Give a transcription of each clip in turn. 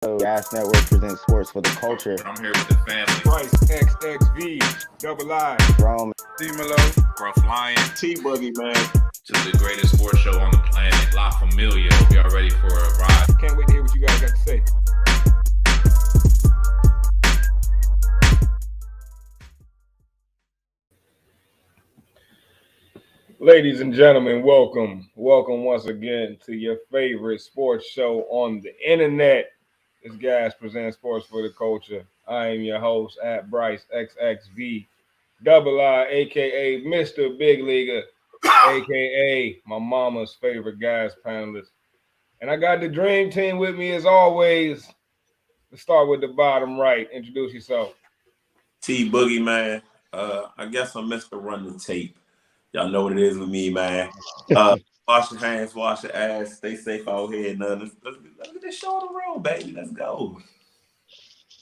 Gas Network presents sports for the culture. I'm here with the family. Bryce, XXV, Double I, Rome, D-Malo, Gruff Lion. T-Boogie, man. To the greatest sports show on the planet, La Familia. Hope y'all ready for a ride. Can't wait to hear what you guys got to say. Ladies and gentlemen, welcome once again to your favorite sports show on the internet. This guys presents sports for the culture. I am your host at Bryce XXV, Double I, aka Mr. Big Leaguer, aka my mama's favorite guys panelist. And I got the dream team with me as always. Let's start with the bottom right. Introduce yourself. T-Boogie, man. I guess I'm Mr. Run the Tape. Y'all know what it is with me, man. Wash your hands, wash your ass, stay safe out here. Let's get this show on the road, baby. Let's go.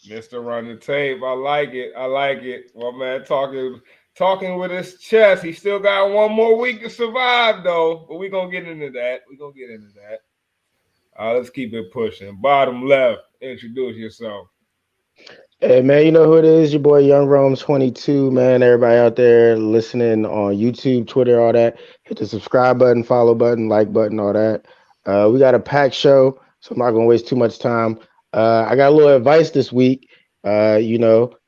Mr. Run the Tape. I like it. My man talking with his chest. He still got one more week to survive, though. But we're going to get into that. Let's keep it pushing. Bottom left, introduce yourself. Hey, man, you know who it is? Your boy Young Rome 22, man. Everybody out there listening on YouTube, Twitter, all that. Hit the subscribe button, follow button, like button, all that. We got a packed show, so I'm not going to waste too much time. I got a little advice this week. My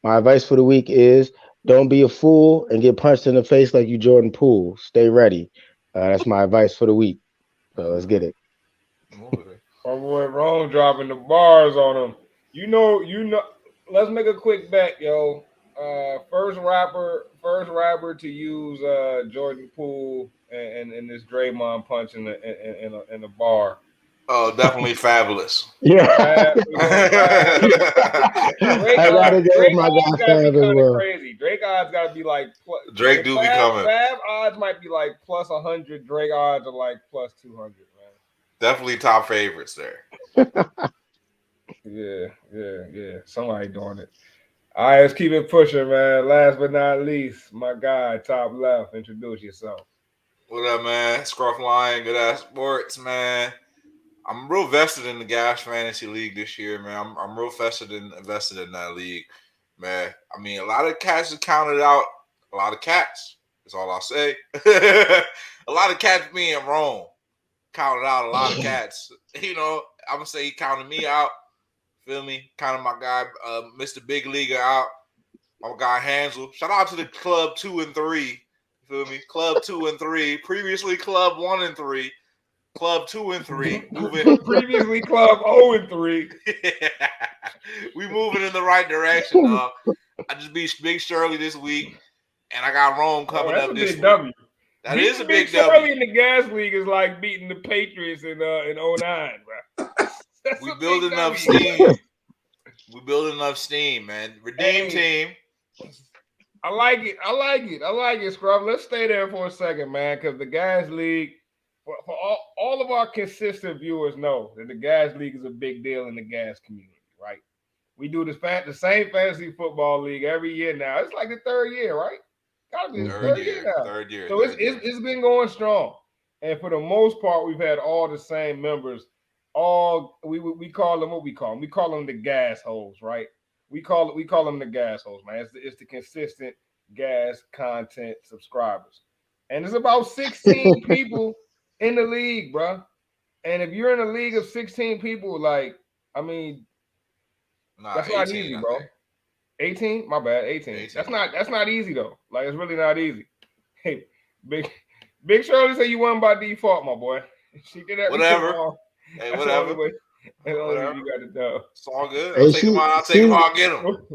advice for the week is don't be a fool and get punched in the face like you Jordan Poole. Stay ready. That's my advice for the week. So let's get it. My boy Rome dropping the bars on him. You know. Let's make a quick bet, yo. First rapper to use Jordan Poole and this Draymond punch in the bar. Oh, definitely Fabulous. Yeah. Drake odds gotta be kind of crazy. Drake odds gotta be like Drake do be coming. Fab odds might be like plus 100. Drake odds are like plus 200, man. Definitely top favorites there. Yeah. Somebody doing it. All right, let's keep it pushing, man. Last but not least, my guy, top left. Introduce yourself. What up, man? Scruff Lion, good ass sports, man. I'm real vested in the Gas Fantasy League this year, man. I'm real invested in that league, man. I mean, a lot of cats have counted out. A lot of cats. That's all I'll say. A lot of cats being wrong. Counted out a lot of cats. I'm gonna say he counted me out. Feel me? Counted my guy, Mr. Big Leaguer out. My guy Hansel. Shout out to the Club 2 and 3. Feel me? Club 2 and 3. Previously Club 1 and 3. Club 2 and 3. Previously Club 0 and 3. We moving in the right direction, dog. I just beat Big Shirley this week, and I got Rome coming up this week. W. That is a big W. W. In the Gas League is like beating the Patriots in 09, bro. We building up steam. We building up steam, man. Redeem team. I like it, Scrub. Let's stay there for a second, man, because the Gas League, for all of our consistent viewers know that the Gas League is a big deal in the gas community, right? We do the same fantasy football league every year now. It's like the third year, right? Gotta be the third year now. Third year. So it's been going strong, and for the most part, we've had all the same members. We call them what we call them. We call them the gas holes, right? We call them the gas holes, man. It's the consistent gas content subscribers, and it's about 16 people in the league, bro. And if you're in a league of 16 people, that's not 18, easy, bro. 18? My bad, 18. That's not easy though. Like it's really not easy. Hey, Big Shirley said you won by default, my boy. She did that. Whatever. Hey, whatever. Whatever. You got to know. It's all good. Hey, I'll take him. I'll get him.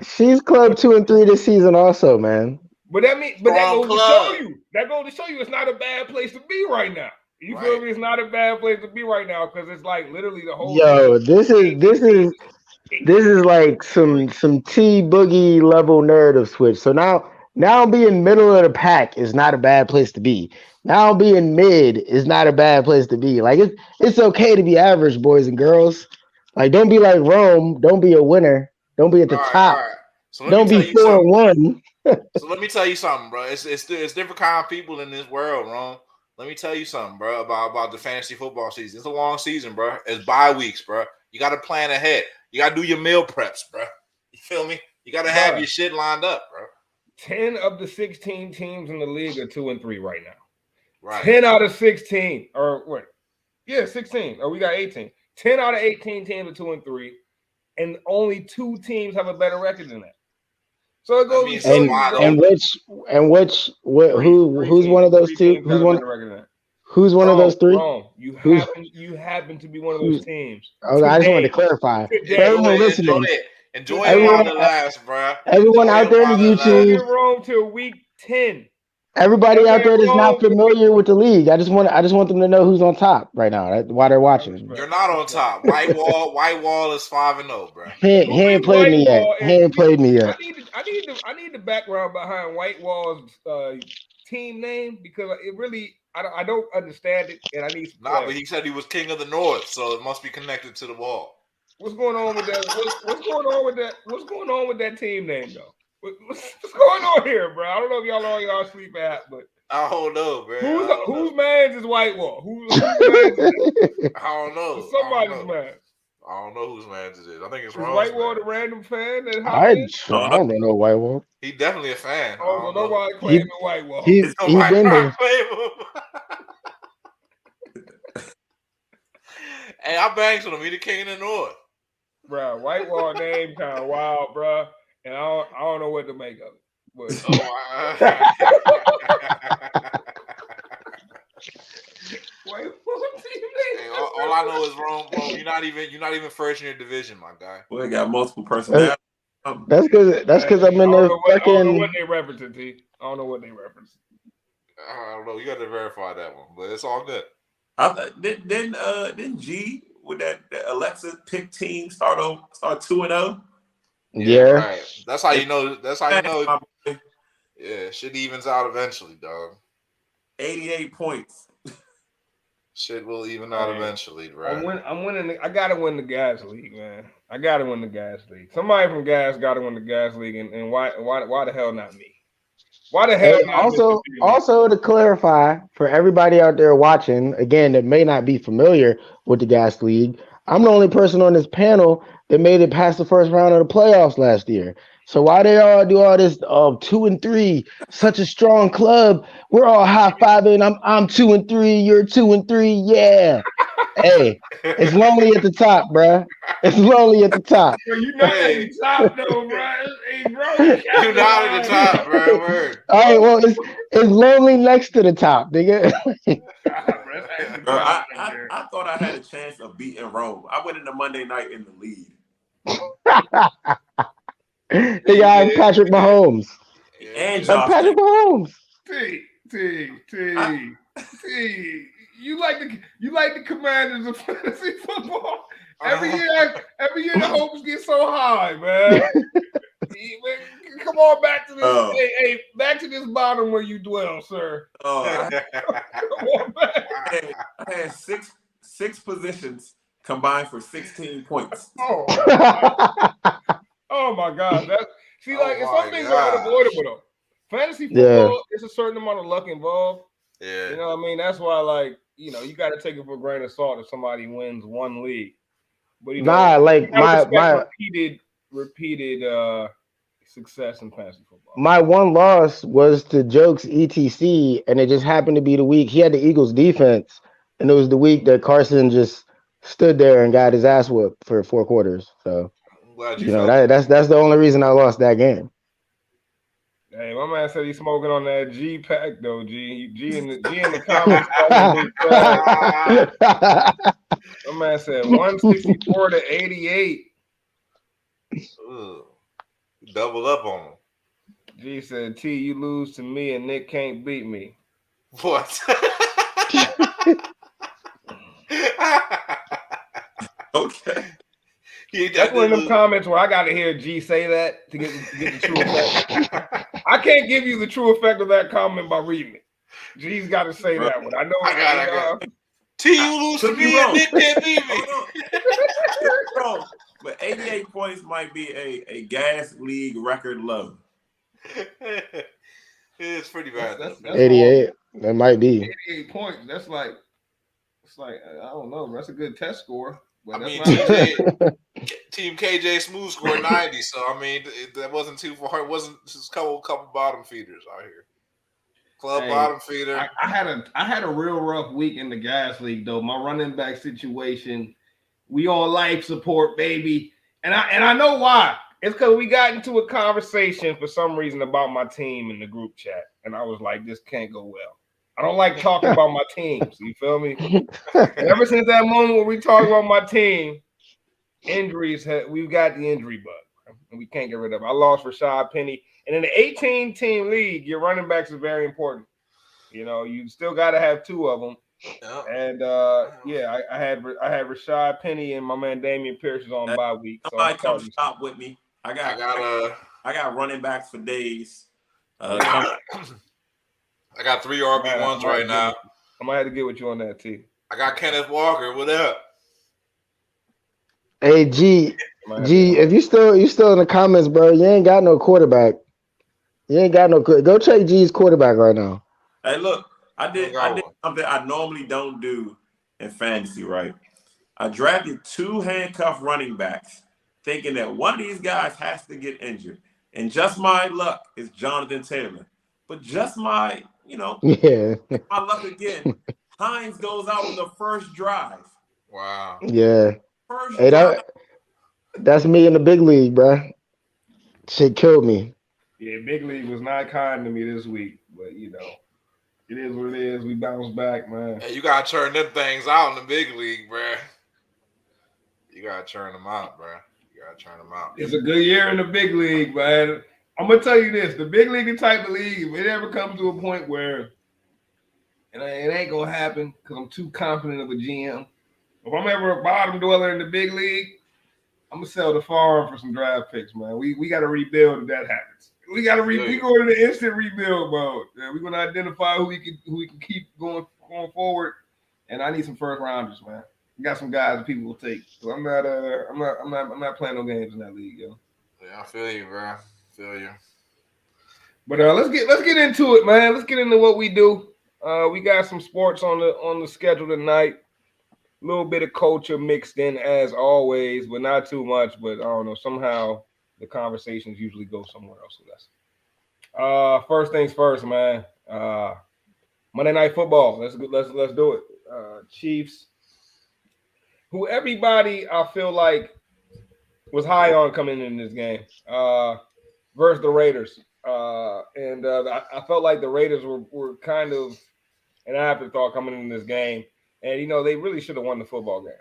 She's Club 2 and 3 this season, also, man. But that goes to show you. That goes to show you it's not a bad place to be right now. You feel me? It's not a bad place to be right now because it's like literally the whole. Yo, this is like some T Boogie level narrative switch. So now being middle of the pack is not a bad place to be. Now being mid is not a bad place to be. Like it's okay to be average, boys and girls. Like don't be like Rome. Don't be a winner. Don't be at the top. Right. So don't be 4-1. So let me tell you something, bro. It's different kind of people in this world, Rome. Let me tell you something, bro, about the fantasy football season. It's a long season, bro. It's bye weeks, bro. You got to plan ahead. You got to do your meal preps, bro. You feel me? You got to have your shit lined up, bro. 10 of the 16 teams in the league are 2-3 right now. Right. 10 out of 16, or what? Yeah, 16. Or we got 18. 10 out of 18 teams are 2-3, and only 2 teams have a better record than that. So it goes to show you, who's one of those two? Who's one of those 3? Wrong. You happen to be one of those teams. Oh, I just wanted to clarify. For everyone listening, enjoy it while it lasts, bro. Everyone out there in YouTube, Rome till week 10. Everybody out there that's not familiar with the league, I just want them to know who's on top right now while they're watching. You're not on top. White Wall is 5-0, bro. He ain't played me yet. I need the background behind White Wall's team name because it really I don't understand it, and I need. But he said he was king of the North, so it must be connected to the wall. What's going on with that? What's going on with that? What's going on with that team name though? What's going on here, bro? I don't know if y'all on y'all sleep at, but I don't know, man. Whose man's is White Wall? Whose man's is it? I don't know. Somebody's man. I don't know whose man's it is. I think it's White Wall, the random fan. I don't know White Wall. He definitely a fan. Oh, so nobody claiming White Wall. He's been there. Hey, I bangs on him. He the king of the North. Bro, White Wall name kind of wild, bro. And I don't know what to make of it. But, all I know is wrong, bro. You're not even first in your division, my guy. Well, they got multiple personalities. That's because I'm in the fucking. I don't know what they referencing, T. I don't know what they referencing. I don't know. You got to verify that one, but it's all good. Didn't G with that Alexa pick team start 2-0? Yeah, right. That's how you know. Yeah, shit evens out eventually, dog. 88 points. Shit will even out eventually, right? I'm winning. I gotta win the gas league, man. I gotta win the gas league. Somebody from gas gotta win the gas league, and why the hell not me? Why the hell? Also to clarify for everybody out there watching, again, that may not be familiar with the gas league, I'm the only person on this panel that made it past the first round of the playoffs last year. So why they all do all this 2-3, such a strong club? We're all high-fiving. I'm 2-3, you're 2-3, yeah. Hey, it's lonely at the top, bruh. It's lonely at the top. Bro, you're not at the top, though, bro. Hey, bro. You're not at the top, bro. Word. All right, well, it's lonely next to the top, nigga. I thought I had a chance of beating Rome. I went into Monday night in the lead. The guy Patrick Mahomes. And Josh Patrick Mahomes. T. You like the Commanders of fantasy football. Every year the hopes get so high, man. Come on back to this. Hey, back to this bottom where you dwell, sir. Come on back. I had six positions combined for 16 points. Oh my God! Some things are unavoidable though. Fantasy football, there's a certain amount of luck involved. Yeah, you know what I mean. That's why, you got to take it for a grain of salt if somebody wins one league. But my repeated success in fantasy football. My one loss was to Jokes ETC, and it just happened to be the week he had the Eagles defense, and it was the week that Carson just stood there and got his ass whooped for 4 quarters. So. That's the only reason I lost that game. Hey, my man said he's smoking on that G pack though. G in the comments. My man said 164 to 88. Double up on him. G said, T, you lose to me and Nick can't beat me. What? Okay. That's one of them comments where I got to hear G say that to get the true effect. I can't give you the true effect of that comment by reading it. G's got to say that one. I know. I got it. T, you lose to me and Nick can't beat me. Wrong. But 88 points might be a gas league record low. It's pretty bad. That's 88. That might be 88 points. It's like I don't know. That's a good test score. But I mean, that's Team KJ Smooth scored 90, so I mean that wasn't too far. It wasn't just a couple bottom feeders out here. Club bottom feeder. I had a real rough week in the gas league though. My running back situation, we on life support, baby, and I know why. It's because we got into a conversation for some reason about my team in the group chat, and I was like, this can't go well. I don't like talking about my teams. You feel me? And ever since that moment where we talk about my team, injuries, we've got the injury bug, and we can't get rid of it. I lost Rashad Penny. And in the 18-team league, your running backs are very important. You know, you still got to have two of them. Yep. And, I had Rashad Penny and my man Damian Pierce is on bye week. Somebody come stop with me. I got running backs for days. I got 3 RB1s right now. I might have to get with you on that, T. I got Kenneth Walker. What up? Hey, G, if you still in the comments, bro, you ain't got no quarterback. You ain't got no. Go check G's quarterback right now. Hey, look, I did something I normally don't do in fantasy, right? I drafted 2 handcuffed running backs, thinking that one of these guys has to get injured. And just my luck is Jonathan Taylor. But just my luck again. Hines goes out on the first drive. Wow. Yeah. That's me in the big league, bro. Shit killed me. Yeah, big league was not kind to me this week, but it is what it is. We bounce back, man. Hey, you gotta turn them things out in the big league, bro. You gotta turn them out, bro. It's a good year in the big league, man. I'm gonna tell you this: the big league type of league, if it ever comes to a point where it ain't gonna happen because I'm too confident of a GM. If I'm ever a bottom dweller in the big league, I'm gonna sell the farm for some draft picks, man. We got to rebuild if that happens. We got to we go into the instant rebuild mode. We're gonna identify who we can keep going forward, and I need some first rounders, man. We got some guys that people will take. So I'm not playing no games in that league, yo. Yeah, I feel you, bro. But let's get into it, man. Let's get into what we do. We got some sports on the schedule tonight. A little bit of culture mixed in as always, but not too much. But I don't know. Somehow the conversations usually go somewhere else with us. First things first, man. Monday Night Football. Let's do it. Chiefs, who everybody I feel like was high on coming in this game, versus the Raiders. I felt like the Raiders were kind of an afterthought coming in this game. And, they really should have won the football game,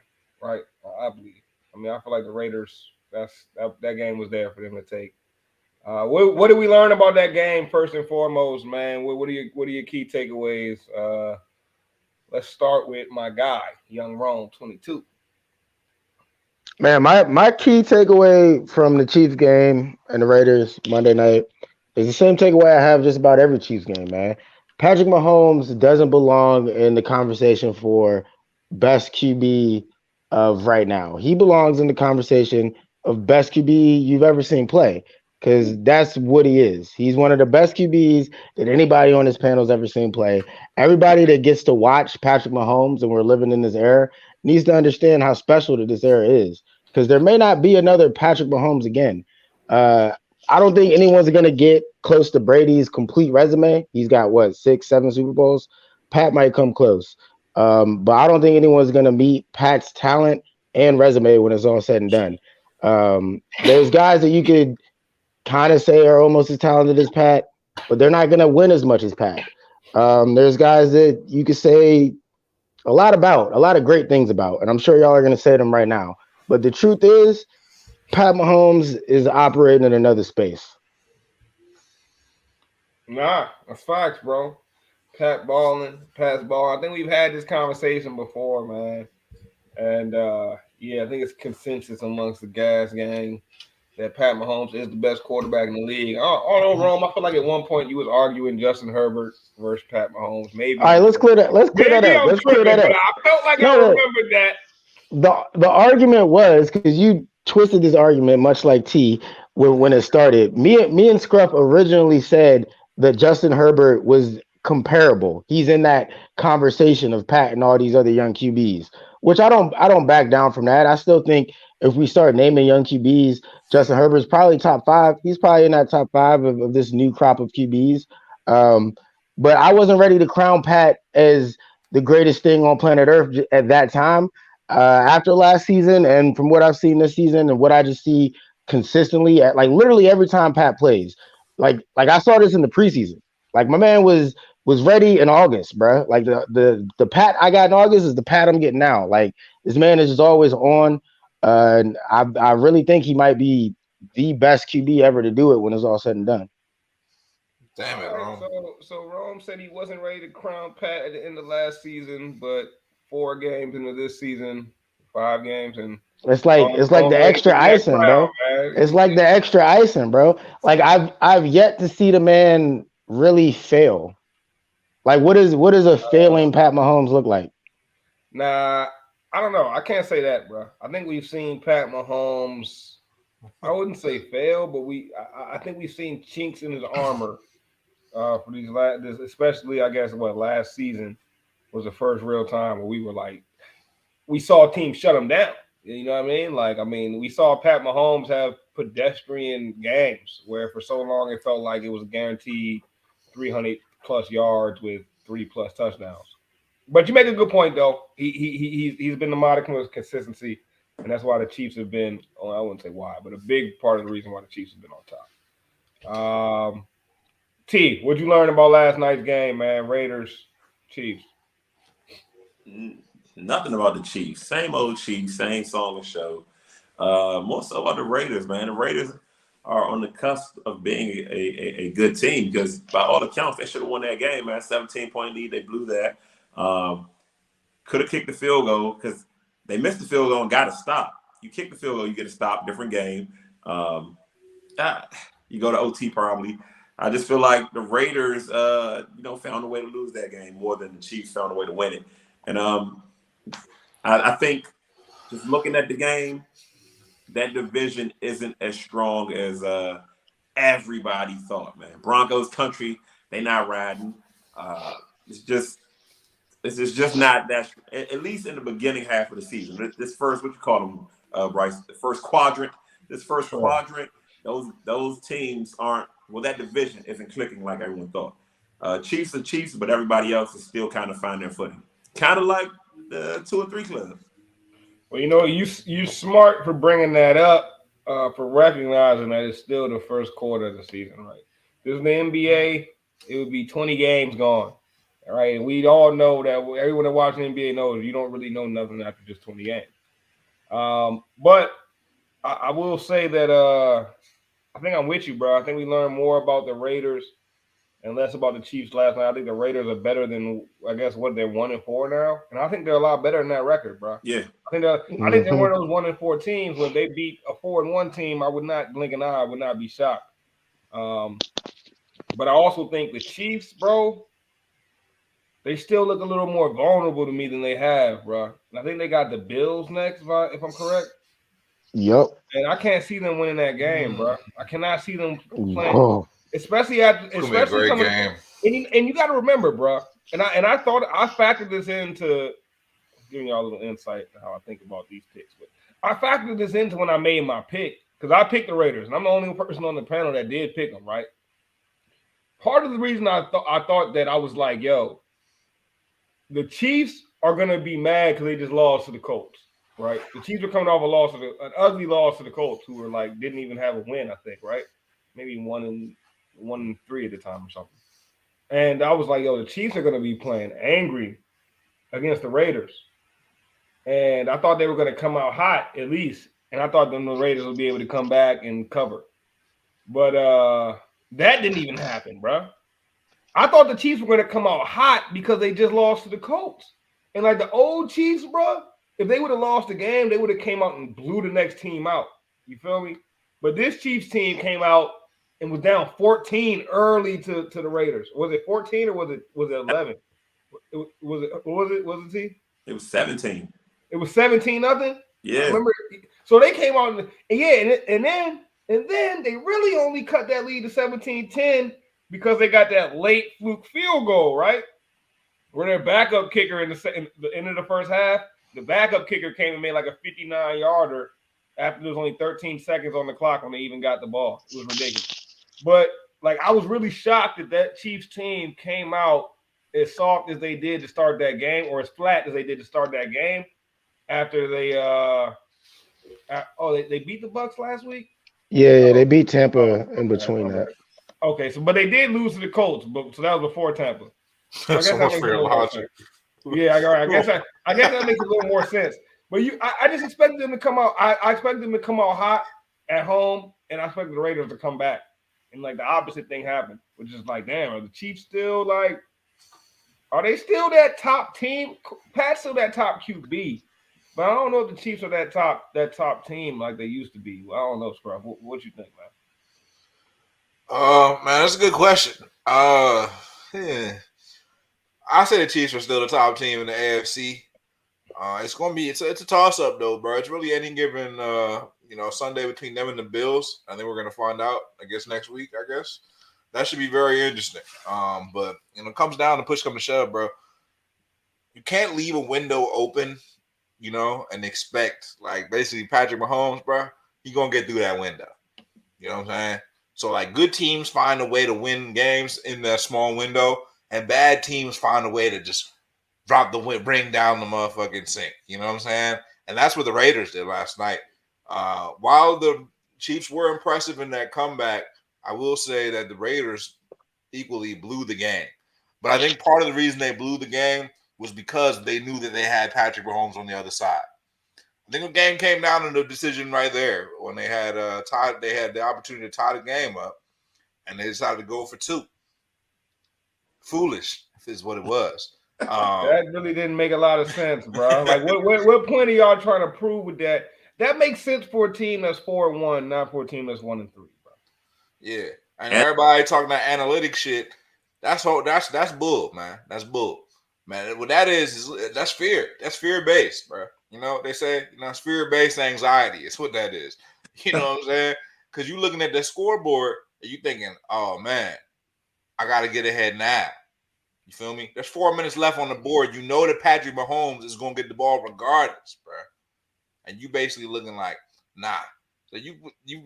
right? I believe. I mean, I feel like the Raiders, that game was there for them to take. What did we learn about that game, first and foremost, man? What are your key takeaways? Let's start with my guy, Young Rome, 22. Man, my key takeaway from the Chiefs game and the Raiders Monday night is the same takeaway I have just about every Chiefs game, man. Patrick Mahomes doesn't belong in the conversation for best QB of right now. He belongs in the conversation of best QB you've ever seen play, because that's what he is. He's one of the best QBs that anybody on this panel's ever seen play. Everybody that gets to watch Patrick Mahomes, and we're living in this era, needs to understand how special that this era is, because there may not be another Patrick Mahomes again. I don't think anyone's going to get close to Brady's complete resume. He's got, 6, 7 Super Bowls? Pat might come close. But I don't think anyone's going to meet Pat's talent and resume when it's all said and done. There's guys that you could kind of say are almost as talented as Pat, but they're not going to win as much as Pat. There's guys that you could say a lot of great things about, and I'm sure y'all are going to say them right now. But the truth is, Pat Mahomes is operating in another space. Nah, that's facts, bro. Pat's balling. I think we've had this conversation before, man. And I think it's consensus amongst the Gas gang that Pat Mahomes is the best quarterback in the league. Although, Rome, I feel like at one point you was arguing Justin Herbert versus Pat Mahomes. Maybe. All right, let's clear that. Let's clear that up. I felt like I remembered that. The argument was, because you twisted this argument much like T when it started. Me and Scruff originally said that Justin Herbert was comparable. He's in that conversation of Pat and all these other young QBs. which I don't back down from that. I still think if we start naming young QBs, Justin Herbert's probably top 5. He's probably in that top 5 of this new crop of QBs. But I wasn't ready to crown Pat as the greatest thing on planet Earth at that time. After last season, and from what I've seen this season, and what I just see consistently at like literally every time Pat plays, like I saw this in the preseason. Like my man was ready in August, bro. Like the Pat I got in August is the Pat I'm getting now. Like this man is just always on. And I really think he might be the best QB ever to do it when it's all said and done. Damn it, All right, Rome. so Rome said he wasn't ready to crown Pat at the end of last season, but 4 games into this season, 5 games, and It's like the ready to extra get that icing, crown, bro. man. It's like the extra icing, bro. Like I've yet to see the man really fail. Like what does a failing Pat Mahomes look like? Nah, I don't know. I can't say that, bro. I think we've seen Pat Mahomes. I wouldn't say fail, but I think we've seen chinks in his armor for these especially I guess last season was the first real time where we were like we saw teams shut him down. You know what I mean? Like we saw Pat Mahomes have pedestrian games where for so long it felt like it was guaranteed 300 plus yards with 3+ touchdowns. But you make a good point though. He's been the modicum of consistency, and that's why the Chiefs have been. Oh, I wouldn't say why, but a big part of the reason why the Chiefs have been on top. T, what'd you learn about last night's game, man? Raiders, Chiefs. Nothing about the Chiefs. Same old Chiefs, same song and show. More so about the Raiders, man. The Raiders are on the cusp of being a good team because by all accounts, they should have won that game, man. 17-point lead, they blew that. Could have kicked the field goal because they missed the field goal and got to stop. You kick the field goal, you get a stop, different game. You go to OT probably. I just feel like the Raiders, found a way to lose that game more than the Chiefs found a way to win it. And I think just looking at the game, that division isn't as strong as everybody thought, man. Broncos country, they not riding. It's just not that. At least in the beginning half of the season, this first what you call them, Bryce, the first quadrant. This first quadrant, those teams aren't. Well, that division isn't clicking like everyone thought. Chiefs are Chiefs, but everybody else is still kind of finding their footing. Kind of like the 2 or 3 clubs. Well, you smart for bringing that up, for recognizing that it's still the first quarter of the season, right? This is the NBA. It would be 20 games gone, all right? And we all know that everyone that watches the NBA knows you don't really know nothing after just 20 games. But I will say that I think I'm with you, bro. I think we learned more about the Raiders and less about the Chiefs last night. I think the Raiders are better than I guess what they're 1-4 now, and I think they're a lot better than that record, bro. Yeah, I think they're one of those 1-4 teams. When they beat a 4-1 team, I would not blink an eye. I would not be shocked. But I also think the Chiefs, bro, they still look a little more vulnerable to me than they have, bro. And I think they got the Bills next, if I'm correct. Yep. And I can't see them winning that game, bro. I cannot see them playing, Whoa. especially after, It's gonna be a great game. And you got to remember, bro. And I thought I factored this into giving y'all a little insight to how I think about these picks. But I factored this into when I made my pick because I picked the Raiders, and I'm the only person on the panel that did pick them, right? Part of the reason I thought that I was like, yo, the Chiefs are gonna be mad because they just lost to the Colts. Right, the Chiefs were coming off an ugly loss to the Colts, who were like didn't even have a win. I think, right, maybe 1-3 at the time or something. And I was like, yo, the Chiefs are going to be playing angry against the Raiders, and I thought they were going to come out hot at least, and I thought the Raiders would be able to come back and cover, but that didn't even happen, bro. I thought the Chiefs were going to come out hot because they just lost to the Colts, and like the old Chiefs, bro. If they would have lost the game, they would have came out and blew the next team out. You feel me? But this Chiefs team came out and was down 14 early to the Raiders. Was it 14 or was it 11? Was it T? It was 17. It was 17-0? Yeah. I remember, so they came out and then they really only cut that lead to 17-10 because they got that late fluke field goal, right? Where their backup kicker in the end of the first half The backup kicker came and made like a 59-yarder after there was only 13 seconds on the clock when they even got the ball. It was ridiculous. But like I was really shocked that Chiefs team came out as soft as they did to start that game, or as flat as they did to start that game. After they they beat the Bucs last week. Yeah, they beat Tampa in between that. Okay, but they did lose to the Colts, so that was before Tampa. So I guess So that much makes fair a little more logic. sense. Yeah, I guess that makes a little more sense. But I just expected them to come out. I expected them to come out hot at home, and I expected the Raiders to come back. And like the opposite thing happened, which is like, damn, are the Chiefs still like? Are they still that top team? Pat's still that top QB, but I don't know if the Chiefs are that top team like they used to be. I don't know, Scruff. What you think, man? Man, that's a good question. I say the Chiefs are still the top team in the AFC. It's a toss up though, bro. It's really any given Sunday between them and the Bills. I think we're gonna find out. I guess next week. I guess that should be very interesting. But it comes down to push come to shove, bro. You can't leave a window open, and expect like basically Patrick Mahomes, bro. He gonna get through that window. You know what I'm saying? So like good teams find a way to win games in that small window, and bad teams find a way to just bring down the motherfucking sink. You know what I'm saying? And that's what the Raiders did last night. While the Chiefs were impressive in that comeback, I will say that the Raiders equally blew the game. But I think part of the reason they blew the game was because they knew that they had Patrick Mahomes on the other side. I think the game came down to the decision right there when they had the opportunity to tie the game up, and they decided to go for two. Foolish is what it was. That really didn't make a lot of sense, bro. Like, what point are y'all trying to prove with that? That makes sense for a team that's 4-1, not for a team that's 1-3, bro. Yeah, and everybody talking that analytic shit. That's bull, man. That's bull, man. What that is that's fear. That's fear based, bro. They say it's fear based anxiety. It's what that is. You know what I'm saying? Because you looking at the scoreboard and you thinking, oh man, I got to get ahead now. You feel me? There's 4 minutes left on the board. You know that Patrick Mahomes is going to get the ball regardless, bro. And you basically looking like, nah. So you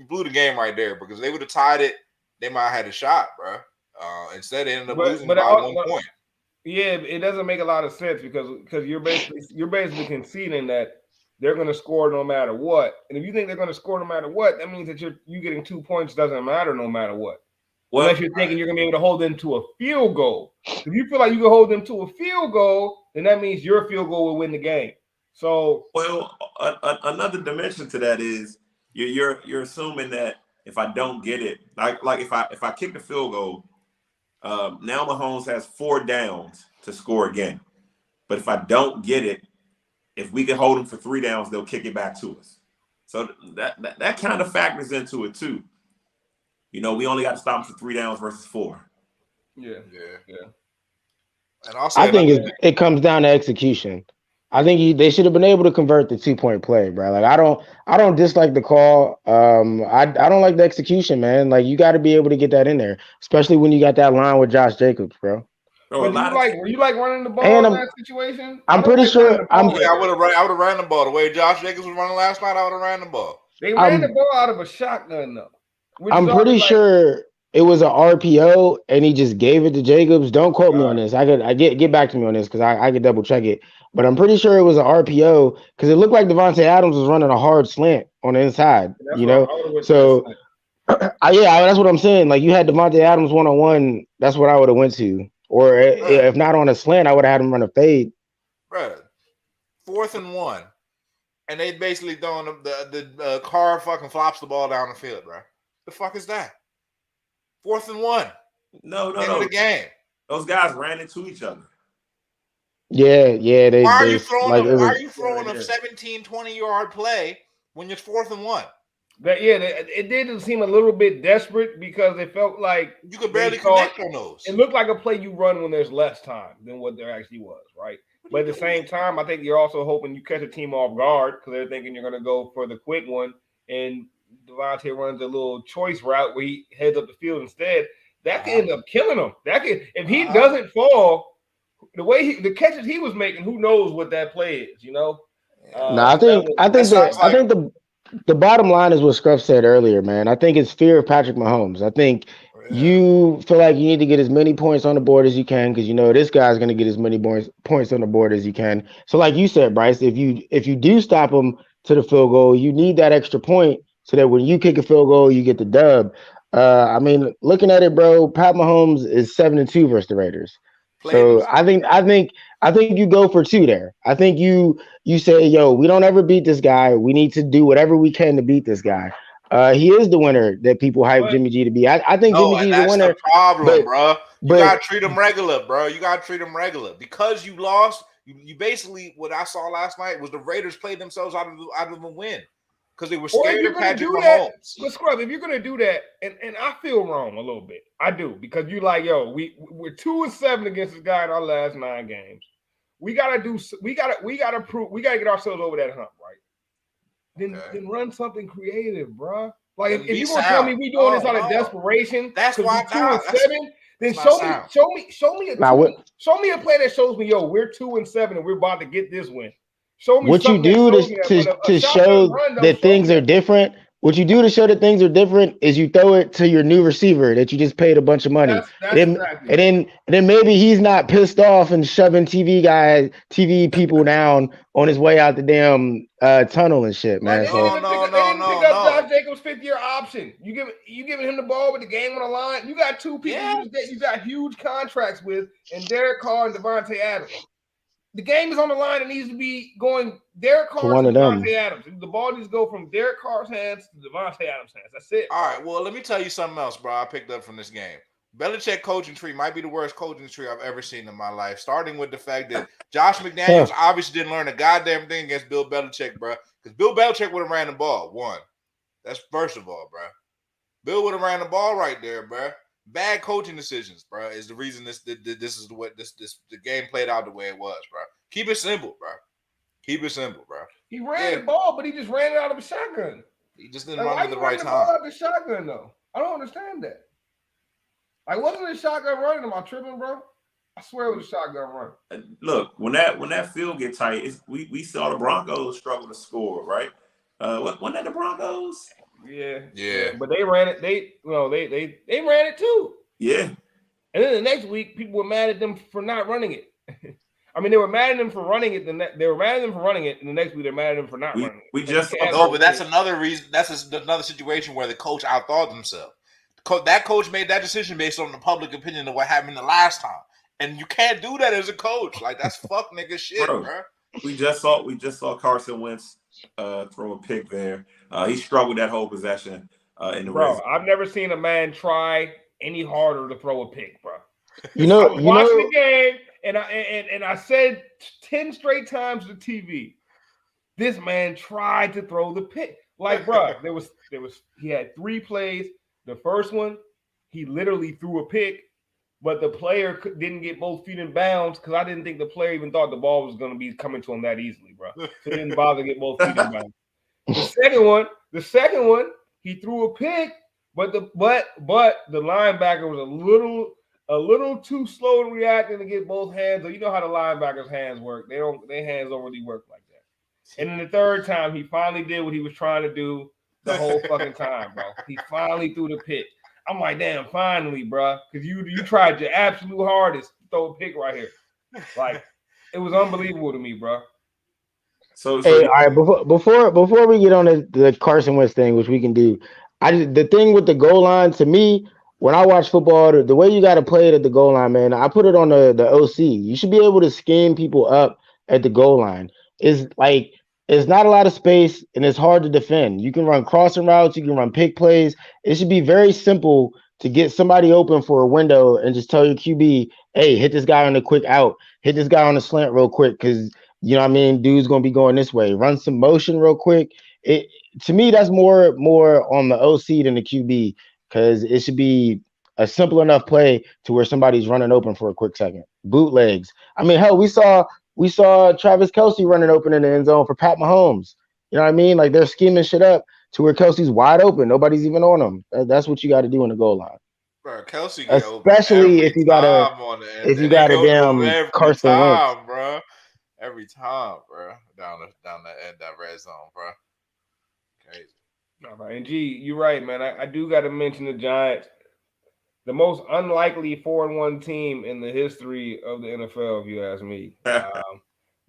blew the game right there because they would have tied it. They might have had a shot, bro. Instead, they ended up losing by 1 point. Yeah, it doesn't make a lot of sense because you're basically conceding that they're going to score no matter what. And if you think they're going to score no matter what, that means that you getting 2 points doesn't matter no matter what. Well, unless you're thinking you're going to be able to hold them to a field goal. If you feel like you can hold them to a field goal, then that means your field goal will win the game. So, another dimension to that is you're assuming that if I don't get it, like if I kick the field goal, now Mahomes has 4 downs to score again. But if I don't get it, if we can hold them for 3 downs, they'll kick it back to us. So that kind of factors into it too. We only got to stop them for 3 downs versus 4. Yeah. And also, I think it comes down to execution. I think they should have been able to convert the 2-point play, bro. Like I don't dislike the call. I don't like the execution, man. Like you got to be able to get that in there, especially when you got that line with Josh Jacobs, bro. Were you running the ball in that situation? I'm pretty sure. I would have ran the ball the way Josh Jacobs was running last night. I would have ran the ball. They ran the ball out of a shotgun though. I'm pretty sure it was an RPO and he just gave it to Jacobs. Don't quote me on this. I get back to me on this because I could double check it. But I'm pretty sure it was an RPO because it looked like Devontae Adams was running a hard slant on the inside. So that's what I'm saying. Like you had Devontae Adams 1-on-1. That's what I would have went to. Or if not on a slant, I would have had him run a fade. Bro, 4th and 1, and they basically throwing the car fucking flops the ball down the field, bro. The fuck is that? 4th and 1. No. End of the game. Those guys ran into each other. Yeah. Why are you throwing a 17, 20-yard play when it's 4th and 1? It did seem a little bit desperate because it felt like you could barely connect on those. It looked like a play you run when there's less time than what there actually was, right? But at the same time, I think you're also hoping you catch a team off guard because they're thinking you're going to go for the quick one, and Devontae runs a little choice route where he heads up the field instead. That could end up killing him. If he doesn't fall, the catches he was making, who knows what that play is, No, I think That sounds like the bottom line is what Scruff said earlier, man. I think it's fear of Patrick Mahomes. I think yeah. you feel like you need to get as many points on the board as you can because you know this guy's going to get as many points on the board as you can. So, like you said, Bryce, if you do stop him to the field goal, you need that extra point so that when you kick a field goal, you get the dub. I mean, looking at it, bro, Pat Mahomes is 7-2 versus the Raiders. So Flavors. I think you go for two there. I think you say, yo, we don't ever beat this guy. We need to do whatever we can to beat this guy. He is the winner that people hype Jimmy G to be. I think No, Jimmy and G is the that's winner. the problem, bro. You but- gotta treat them regular, bro. You gotta treat them regular because you lost. You basically what I saw last night was the Raiders played themselves out of a win because they were scared of Patrick Mahomes. But Scrub, if you're gonna do that, and I feel wrong a little bit, I do because you like, yo, we're 2-7 against this guy in our last 9 games. We gotta prove we gotta get ourselves over that hump, right? Then run something creative, bro. Like if you're gonna tell me we doing this out of desperation, that's why 2-7. Then show me a play that shows me, yo, we're 2-7 and we're about to get this win. Show me what you do to show that things are different. What you do to show that things are different is you throw it to your new receiver that you just paid a bunch of money. And then maybe he's not pissed off and shoving TV people down on his way out the damn tunnel and shit, man. They didn't pick up Josh Jacobs' 5th-year option. You giving him the ball with the game on the line. You got 2 people you got huge contracts with, and Derek Carr and Devontae Adams. The game is on the line. It needs to be going Derek Carr to Devontae Adams. The ball needs to go from Derek Carr's hands to Devontae Adams' hands. That's it. All right. Well, let me tell you something else, bro. I picked up from this game. Belichick coaching tree might be the worst coaching tree I've ever seen in my life. Starting with the fact that Josh McDaniels obviously didn't learn a goddamn thing against Bill Belichick, bro. Because Bill Belichick would have ran the ball. One. That's first of all, bro. Bill would have ran the ball right there, bro. Bad coaching decisions, bro, is the reason this is what the game played out the way it was, bro. Keep it simple, bro. Keep it simple, bro. He ran the ball, but he just ran it out of a shotgun. He just didn't run it at the right time. Why out the shotgun though? I don't understand that. Like, wasn't a shotgun running? Am I tripping, bro? I swear it was a shotgun run. Look, when that field get tight, we saw the Broncos struggle to score, right? Wasn't that the Broncos? Yeah. But they ran it. They ran it too. Yeah. And then the next week, people were mad at them for not running it. I mean, they were mad at them for running it. They were mad at them for running it, and the next week they're mad at them for not running it. But that's another reason. That's another situation where the coach outthought himself. That coach made that decision based on the public opinion of what happened the last time, and you can't do that as a coach. Like that's fuck nigga shit, bro. We just saw Carson Wentz throw a pick there. He struggled that whole possession in the race. I've never seen a man try any harder to throw a pick, bro. I was watching the game, and I said 10 straight times to TV, this man tried to throw the pick. Like, bro, he had 3 plays. The first one, he literally threw a pick, but the player didn't get both feet in bounds because I didn't think the player even thought the ball was going to be coming to him that easily, bro. So he didn't bother to get both feet in bounds. The second one, he threw a pick, but the linebacker was a little too slow in reacting to get both hands. You know how the linebackers' hands work. Their hands don't really work like that. And then the third time, he finally did what he was trying to do the whole fucking time, bro. He finally threw the pick. I'm like, damn, finally, bro. Because you tried your absolute hardest to throw a pick right here. Like, it was unbelievable to me, bro. So all right, before we get on the Carson Wentz thing, which we can do, the thing with the goal line, to me, when I watch football, the way you got to play it at the goal line, man, I put it on the OC. You should be able to scheme people up at the goal line. It's not a lot of space, and it's hard to defend. You can run crossing routes. You can run pick plays. It should be very simple to get somebody open for a window and just tell your QB, hey, hit this guy on the quick out. Hit this guy on the slant real quick because, you know what I mean, dude's going to be going this way. Run some motion real quick. To me, that's more on the OC than the QB because it should be a simple enough play to where somebody's running open for a quick second. Bootlegs. I mean, hell, we saw Travis Kelce running open in the end zone for Pat Mahomes. You know what I mean? Like they're scheming shit up to where Kelce's wide open. Nobody's even on him. That's what you got to do in the goal line. Bro, Kelce especially if you got a damn Carson Wentz, bro. Every time, bro. Down that red zone, bro. Crazy. No, and G, you're right, man. I do got to mention the Giants, the most unlikely 4-1 team in the history of the NFL, if you ask me.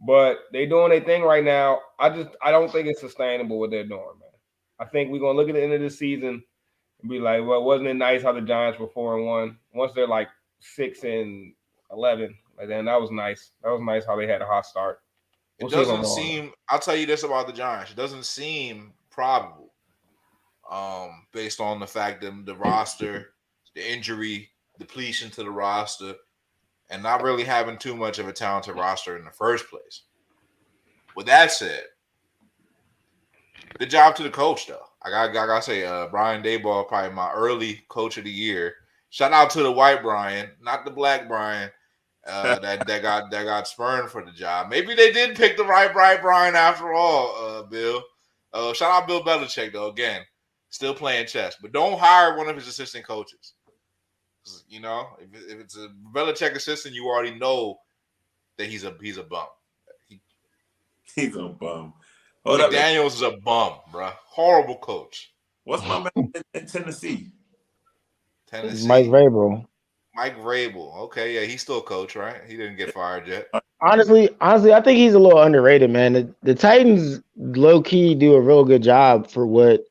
But they doing their thing right now. I don't think it's sustainable what they're doing, man. I think we're gonna look at the end of the season and be like, well, wasn't it nice how the Giants were 4-1? Once they're like 6-11, like then that was nice. That was nice how they had a hot start. It doesn't seem. I'll tell you this about the Giants. It doesn't seem probable, based on the fact that the roster, the injury depletion to the roster, and not really having too much of a talented roster in the first place. With that said, good job to the coach, though. I gotta say, Brian Daboll, probably my early coach of the year. Shout out to the white Brian, not the black Brian, that got spurned for the job. Maybe they did pick the right Brian after all, Bill. Shout out Bill Belichick, though. Again, still playing chess, but don't hire one of his assistant coaches. You know, if it's a Belichick assistant, you already know that he's a bum. He's a bum. Daniels is a bum, bro. Horrible coach. What's my man in Tennessee? Mike Vrabel. Mike Vrabel. Okay, yeah, he's still a coach, right? He didn't get fired yet. Honestly, I think he's a little underrated, man. The Titans low key do a real good job for what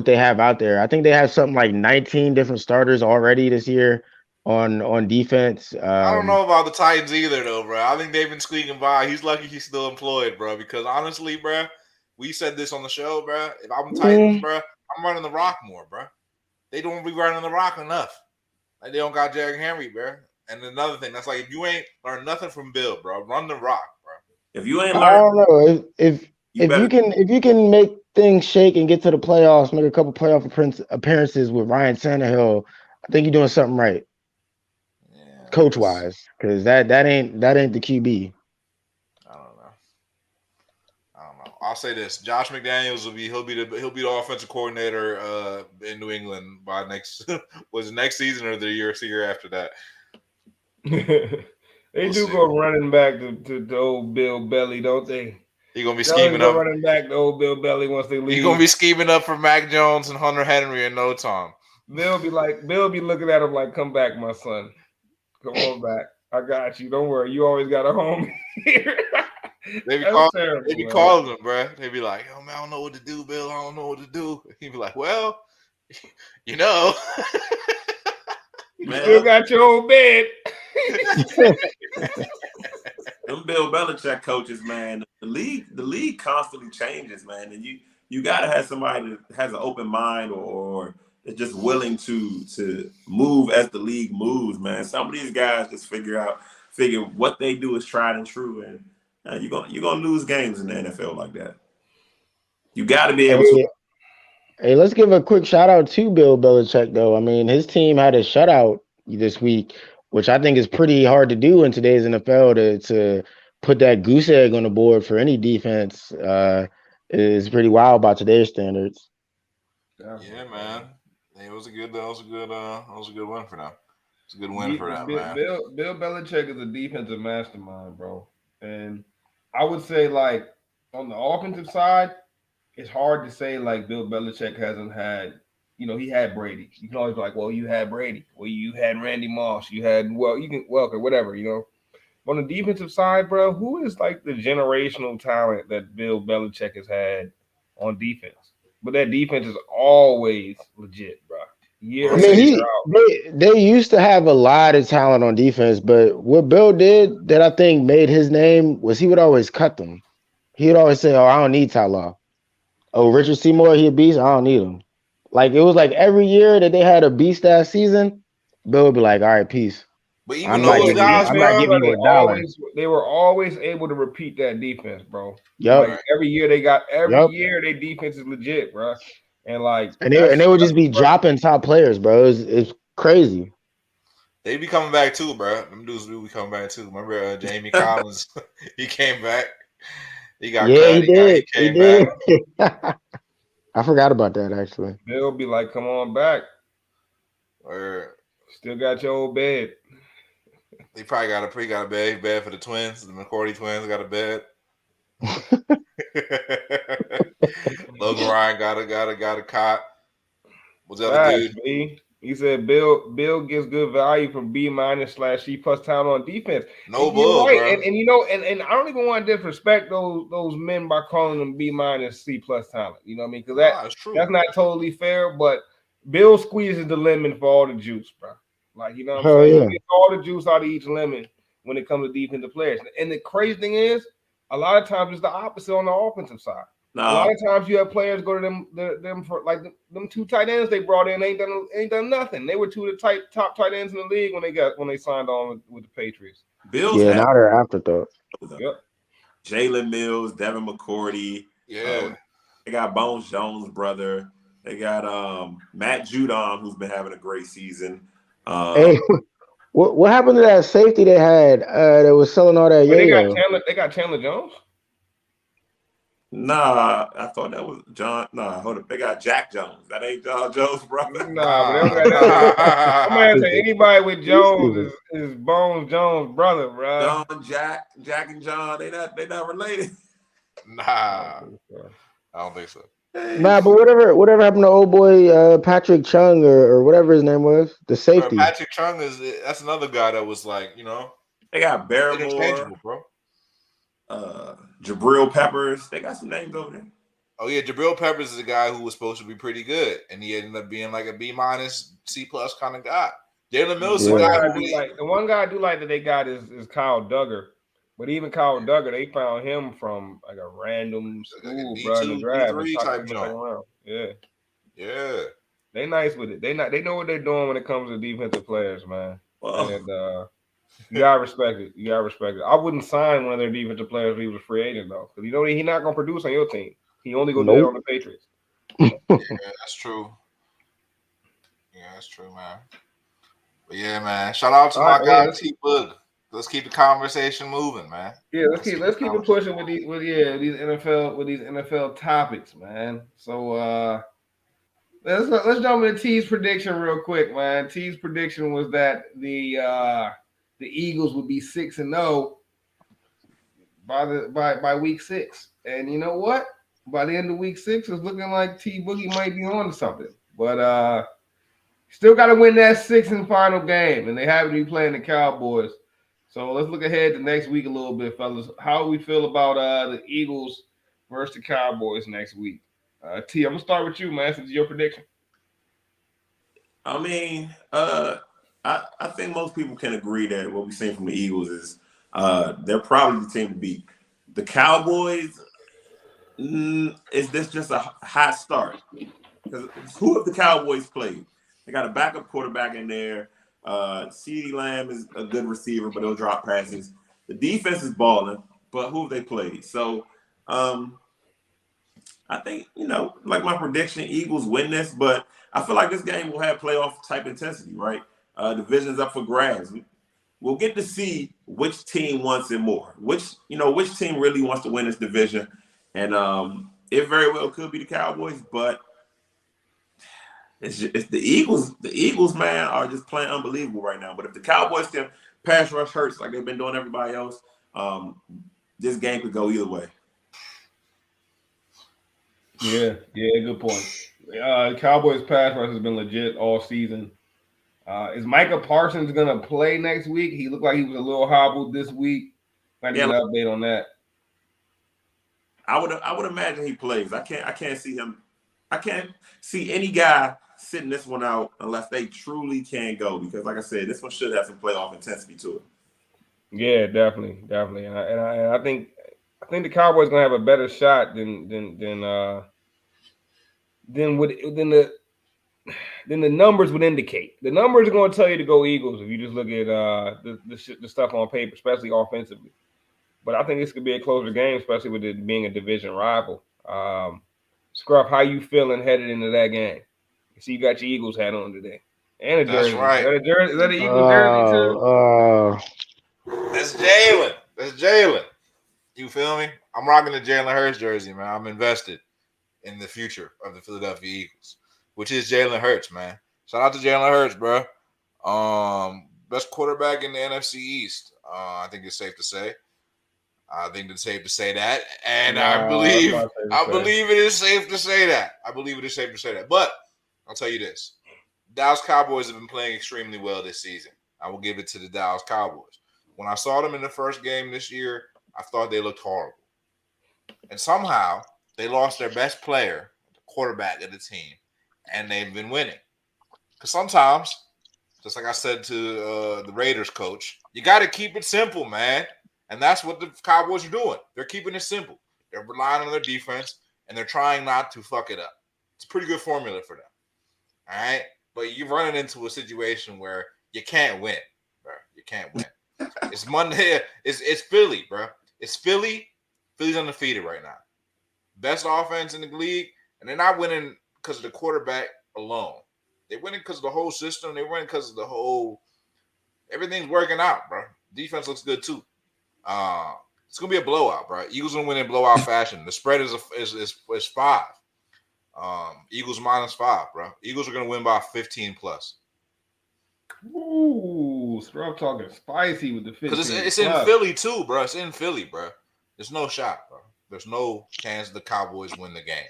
they have out there. I think they have something like 19 different starters already this year on defense. I don't know about the Titans either, though, bro. I think they've been squeaking by. He's lucky he's still employed, bro. Because honestly, bro, we said this on the show, bro. If I'm Titans, bro, I'm running the rock more, bro. They don't be running the rock enough. Like they don't got Derrick Henry, bro. And another thing, that's like if you ain't learned nothing from Bill, bro, run the rock, bro. If you ain't I don't know if you can make things shake and get to the playoffs, make a couple playoff appearances with Ryan Tannehill, I think you're doing something right. Coach wise, because that ain't the QB. I don't know. I'll say this: Josh McDaniels he'll be the offensive coordinator in New England by next season or the year after that. They do go running back to old Bill Belly, don't they? He's gonna be scheming up running back to old Bill Belly once they leave. He's gonna be scheming up for Mac Jones and Hunter Henry in no time. Bill be looking at him like, "Come back, my son. Come on back. I got you. Don't worry. You always got a home here." They be calling him, bro. They be like, "Oh man, I don't know what to do, Bill. I don't know what to do." He be like, "Well, you know, you still got your old bed." Them Bill Belichick coaches, man. The league constantly changes, man, and you gotta have somebody that has an open mind or is just willing to move as the league moves, man. Some of these guys just figure what they do is tried and true, and you're gonna lose games in the NFL like that. You got to be able to. Hey, let's give a quick shout out to Bill Belichick, though. I mean, his team had a shutout this week, which I think is pretty hard to do in today's NFL. To put that goose egg on the board for any defense is pretty wild by today's standards. Yeah, man. It was a good win for them. It's a good win for them, man. Bill Belichick is a defensive mastermind, bro. And I would say, like, on the offensive side, it's hard to say, like, Bill Belichick hasn't had, he had Brady. You can always be like, well, you had Brady. Well, you had Randy Moss. You had, Welker, whatever, On the defensive side, bro, who is, like, the generational talent that Bill Belichick has had on defense? But that defense is always legit, bro. They used to have a lot of talent on defense, but what Bill did that I think made his name was he would always cut them. He would always say, "Oh, I don't need Tyler. Oh, Richard Seymour, he a beast. I don't need him." Like it was like every year that they had a beast ass season, Bill would be like, "All right, peace." But even those guys, I'm not giving you a dollar. They were always able to repeat that defense, bro. Yep. Like every year year their defense is legit, bro. And they would just be dropping top players, bro. It's crazy. They be coming back too, bro. Them dudes will be coming back too. Remember Jamie Collins? He came back. He got cut. He did. He came back. I forgot about that actually. They'll be like, "Come on back." Or still got your old bed. He probably got a bed for the twins. The McCourty twins got a bed. Logan Ryan got a cot. What's the other dude? B. He said Bill gives good value from B-/C+ talent on defense. No And you're bull, right, bro. and you know, and I don't even want to disrespect those men by calling them B-/C+ talent. You know what I mean? Because It's true. that's not totally fair. But Bill squeezes the lemon for all the juice, bro. Like, you know what I'm saying? Yeah. He gets all the juice out of each lemon when it comes to defensive players. And the crazy thing is, a lot of times it's the opposite on the offensive side. A lot of times you have players go to them for like them two tight ends they brought in ain't done nothing. They were two of the top tight ends in the league when they signed on with the Patriots. Now they're afterthought. Yep. Jalen Mills, Devin McCourty. Yeah. They got Bones Jones' brother. They got Matt Judon, who's been having a great season. Hey, what happened to that safety they had that was selling all that yayo? They got Chandler Jones? Nah, I thought that was John. Nah, hold up. They got Jack Jones. That ain't John Jones' brother. Nah, but I'm gonna say anybody with Jones is Bones Jones' brother, bro. John, Jack, and John. They not related. Nah, I don't think so. Nah, but whatever happened to old boy Patrick Chung or whatever his name was, the safety. Bro, Patrick Chung that's another guy that was like, you know, they got Barrymore, bro. Jabril Peppers. They got some names over there. Oh yeah, Jabril Peppers is a guy who was supposed to be pretty good, and he ended up being like a B-/C+ kind of guy. Jalen Mills is a guy the one guy I do like that they got is Kyle Duggar. But even Kyle Duggar, they found him from like a random school, bro, in the draft. Yeah. They nice with it. They know what they're doing when it comes to defensive players, man. And you gotta respect it. I wouldn't sign one of their defensive players if he was a free agent though, because he's not gonna produce on your team. He only gonna do it on the Patriots. Yeah, that's true. Yeah, that's true, man. But yeah, man. Shout out to my guy T Boog. Let's keep the conversation moving, man. Yeah, let's keep it pushing with these NFL topics, man. So let's jump into T's prediction real quick, man. T's prediction was that the Eagles would be 6-0 by week 6. And you know what? By the end of week 6, it's looking like T Boogie might be on to something. But still got to win that 6th and final game, and they happen to be playing the Cowboys. So let's look ahead to next week a little bit, fellas. How do we feel about the Eagles versus the Cowboys next week? T, I'm gonna start with you, man. Since your prediction. I mean, I think most people can agree that what we've seen from the Eagles is they're probably the team to beat. The Cowboys, is this just a hot start? Because who have the Cowboys played? They got a backup quarterback in there. CeeDee Lamb is a good receiver, but he'll drop passes. The defense is balling, but who have they played? So I think, like my prediction, Eagles win this, but I feel like this game will have playoff type intensity, right? Division's up for grabs. We'll get to see which team wants it more, which team really wants to win this division. And it very well could be the Cowboys, but it's the Eagles. The Eagles, man, are just playing unbelievable right now. But if the Cowboys can pass rush hurts like they've been doing everybody else, this game could go either way. Yeah, good point. Cowboys pass rush has been legit all season. Is Micah Parsons gonna play next week? He looked like he was a little hobbled this week. Might get an update on that. I would imagine he plays. I can't see him. I can't see any guy sitting this one out unless they truly can go, because, like I said, this one should have some playoff intensity to it. Yeah, definitely, and I think the Cowboys gonna have a better shot than the numbers would indicate. The numbers are going to tell you to go Eagles if you just look at the stuff on paper, especially offensively. But I think this could be a closer game, especially with it being a division rival. Scruff, how you feeling headed into that game? You see, you got your Eagles hat on today, and a jersey. That's right. Is that an Eagles jersey too? That's Jalen. You feel me? I'm rocking the Jalen Hurts jersey, man. I'm invested in the future of the Philadelphia Eagles, which is Jalen Hurts, man. Shout out to Jalen Hurts, bro. best quarterback in the NFC East. I think it's safe to say. I think it's safe to say that, and I believe it is safe to say that. I believe it is safe to say that. But I'll tell you this: Dallas Cowboys have been playing extremely well this season. I will give it to the Dallas Cowboys. When I saw them in the first game this year, I thought they looked horrible, and somehow they lost their best player, the quarterback of the team, and they've been winning. Because sometimes, just like I said to the Raiders coach, you got to keep it simple, man. And that's what the Cowboys are doing. They're keeping it simple. They're relying on their defense, and they're trying not to fuck it up. It's a pretty good formula for them. All right? But you're running into a situation where you can't win, bro. You can't win. It's Monday. It's Philly, bro. It's Philly. Philly's undefeated right now. Best offense in the league, and they're not winning because of the quarterback alone. They're winning because of the whole system. They're winning because of the whole – everything's working out, bro. Defense looks good too. It's gonna be a blowout, bro. Eagles gonna win in blowout fashion. The spread is 5. Eagles -5, bro. Eagles are gonna win by 15 plus. Ooh, Scrub talking spicy with the 15. Because it's in Philly too, bro. It's in Philly, bro. There's no shot, bro. There's no chance the Cowboys win the game.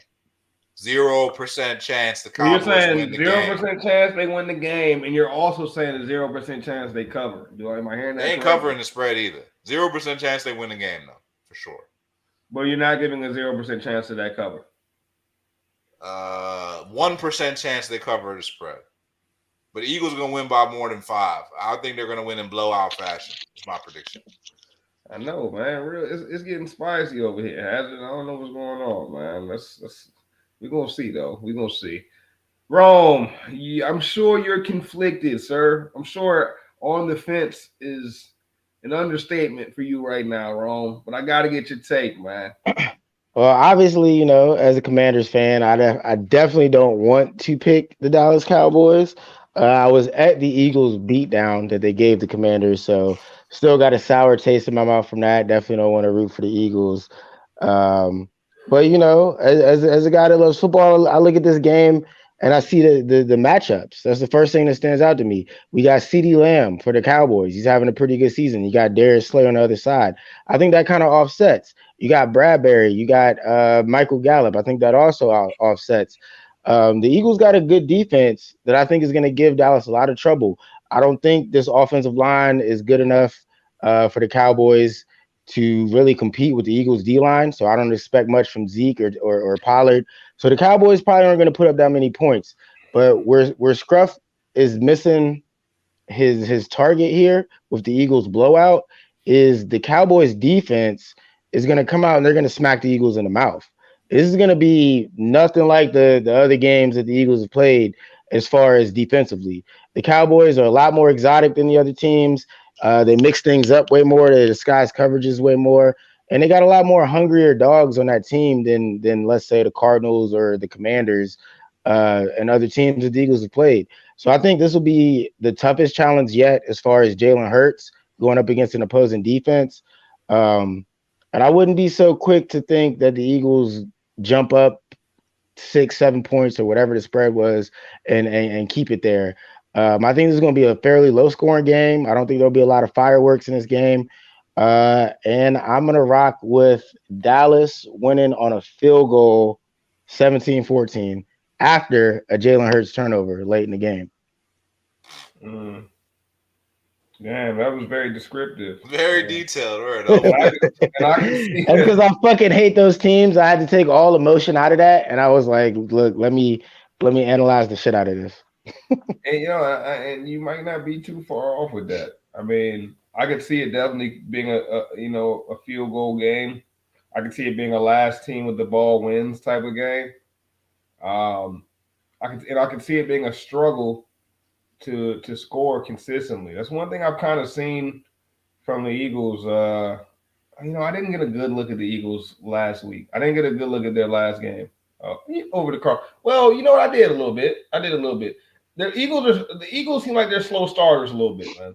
0% chance the Cowboys win the game. You're saying 0% chance they win the game, and you're also saying a 0% chance they cover. Am I hearing that? They ain't covering the spread either. 0% chance they win the game, though, for sure. But you're not giving a 0% chance to that cover. 1% chance they cover the spread. But the Eagles are going to win by more than 5. I think they're going to win in blowout fashion. It's my prediction. I know, man. It's getting spicy over here. I don't know what's going on, man. We're going to see, though. We're going to see. Rome, I'm sure you're conflicted, sir. I'm sure on the fence is an understatement for you right now, Rome. But I got to get your take, man. Well, obviously, as a Commanders fan, I definitely don't want to pick the Dallas Cowboys. I was at the Eagles beatdown that they gave the Commanders, so still got a sour taste in my mouth from that. Definitely don't want to root for the Eagles. But as a guy that loves football, I look at this game and I see the matchups. That's the first thing that stands out to me. We got CeeDee Lamb for the Cowboys. He's having a pretty good season. You got Darius Slay on the other side. I think that kind of offsets. You got Bradbury. You got Michael Gallup. I think that also offsets. The Eagles got a good defense that I think is going to give Dallas a lot of trouble. I don't think this offensive line is good enough for the Cowboys to really compete with the Eagles D-line. So I don't expect much from Zeke or Pollard. So the Cowboys probably aren't going to put up that many points. But where Scruff is missing his target here with the Eagles blowout is the Cowboys defense is going to come out and they're going to smack the Eagles in the mouth. This is going to be nothing like the other games that the Eagles have played as far as defensively. The Cowboys are a lot more exotic than the other teams. They mix things up way more. They disguise coverages way more. And they got a lot more hungrier dogs on that team than let's say, the Cardinals or the Commanders and other teams that the Eagles have played. So I think this will be the toughest challenge yet as far as Jalen Hurts going up against an opposing defense. And I wouldn't be so quick to think that the Eagles jump up 6-7 points or whatever the spread was and keep it there. I think this is going to be a fairly low-scoring game. I don't think there'll be a lot of fireworks in this game. And I'm going to rock with Dallas winning on a field goal 17-14 after a Jalen Hurts turnover late in the game. Damn, that was very descriptive. Very detailed. Right? That's because I fucking hate those teams. I had to take all emotion out of that. And I was like, look, let me analyze the shit out of this. And and you might not be too far off with that. I mean, I could see it definitely being a field goal game. I could see it being a last team with the ball wins type of game. I could see it being a struggle to score consistently. That's one thing I've kind of seen from the Eagles. I didn't get a good look at the Eagles last week. I didn't get a good look at their last game over the car. Well, you know what? I did a little bit. The Eagles seem like they're slow starters a little bit, man.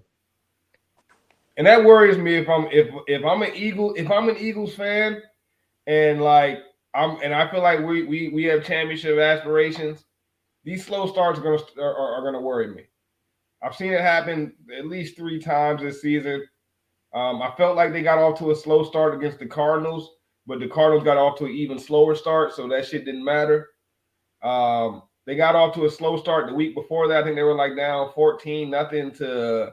And that worries me if I'm an Eagles fan and I feel like we have championship aspirations. These slow starts are gonna worry me. I've seen it happen at least 3 times this season. I felt like they got off to a slow start against the Cardinals, but the Cardinals got off to an even slower start, so that shit didn't matter. They got off to a slow start the week before that. I think they were like down 14-0 to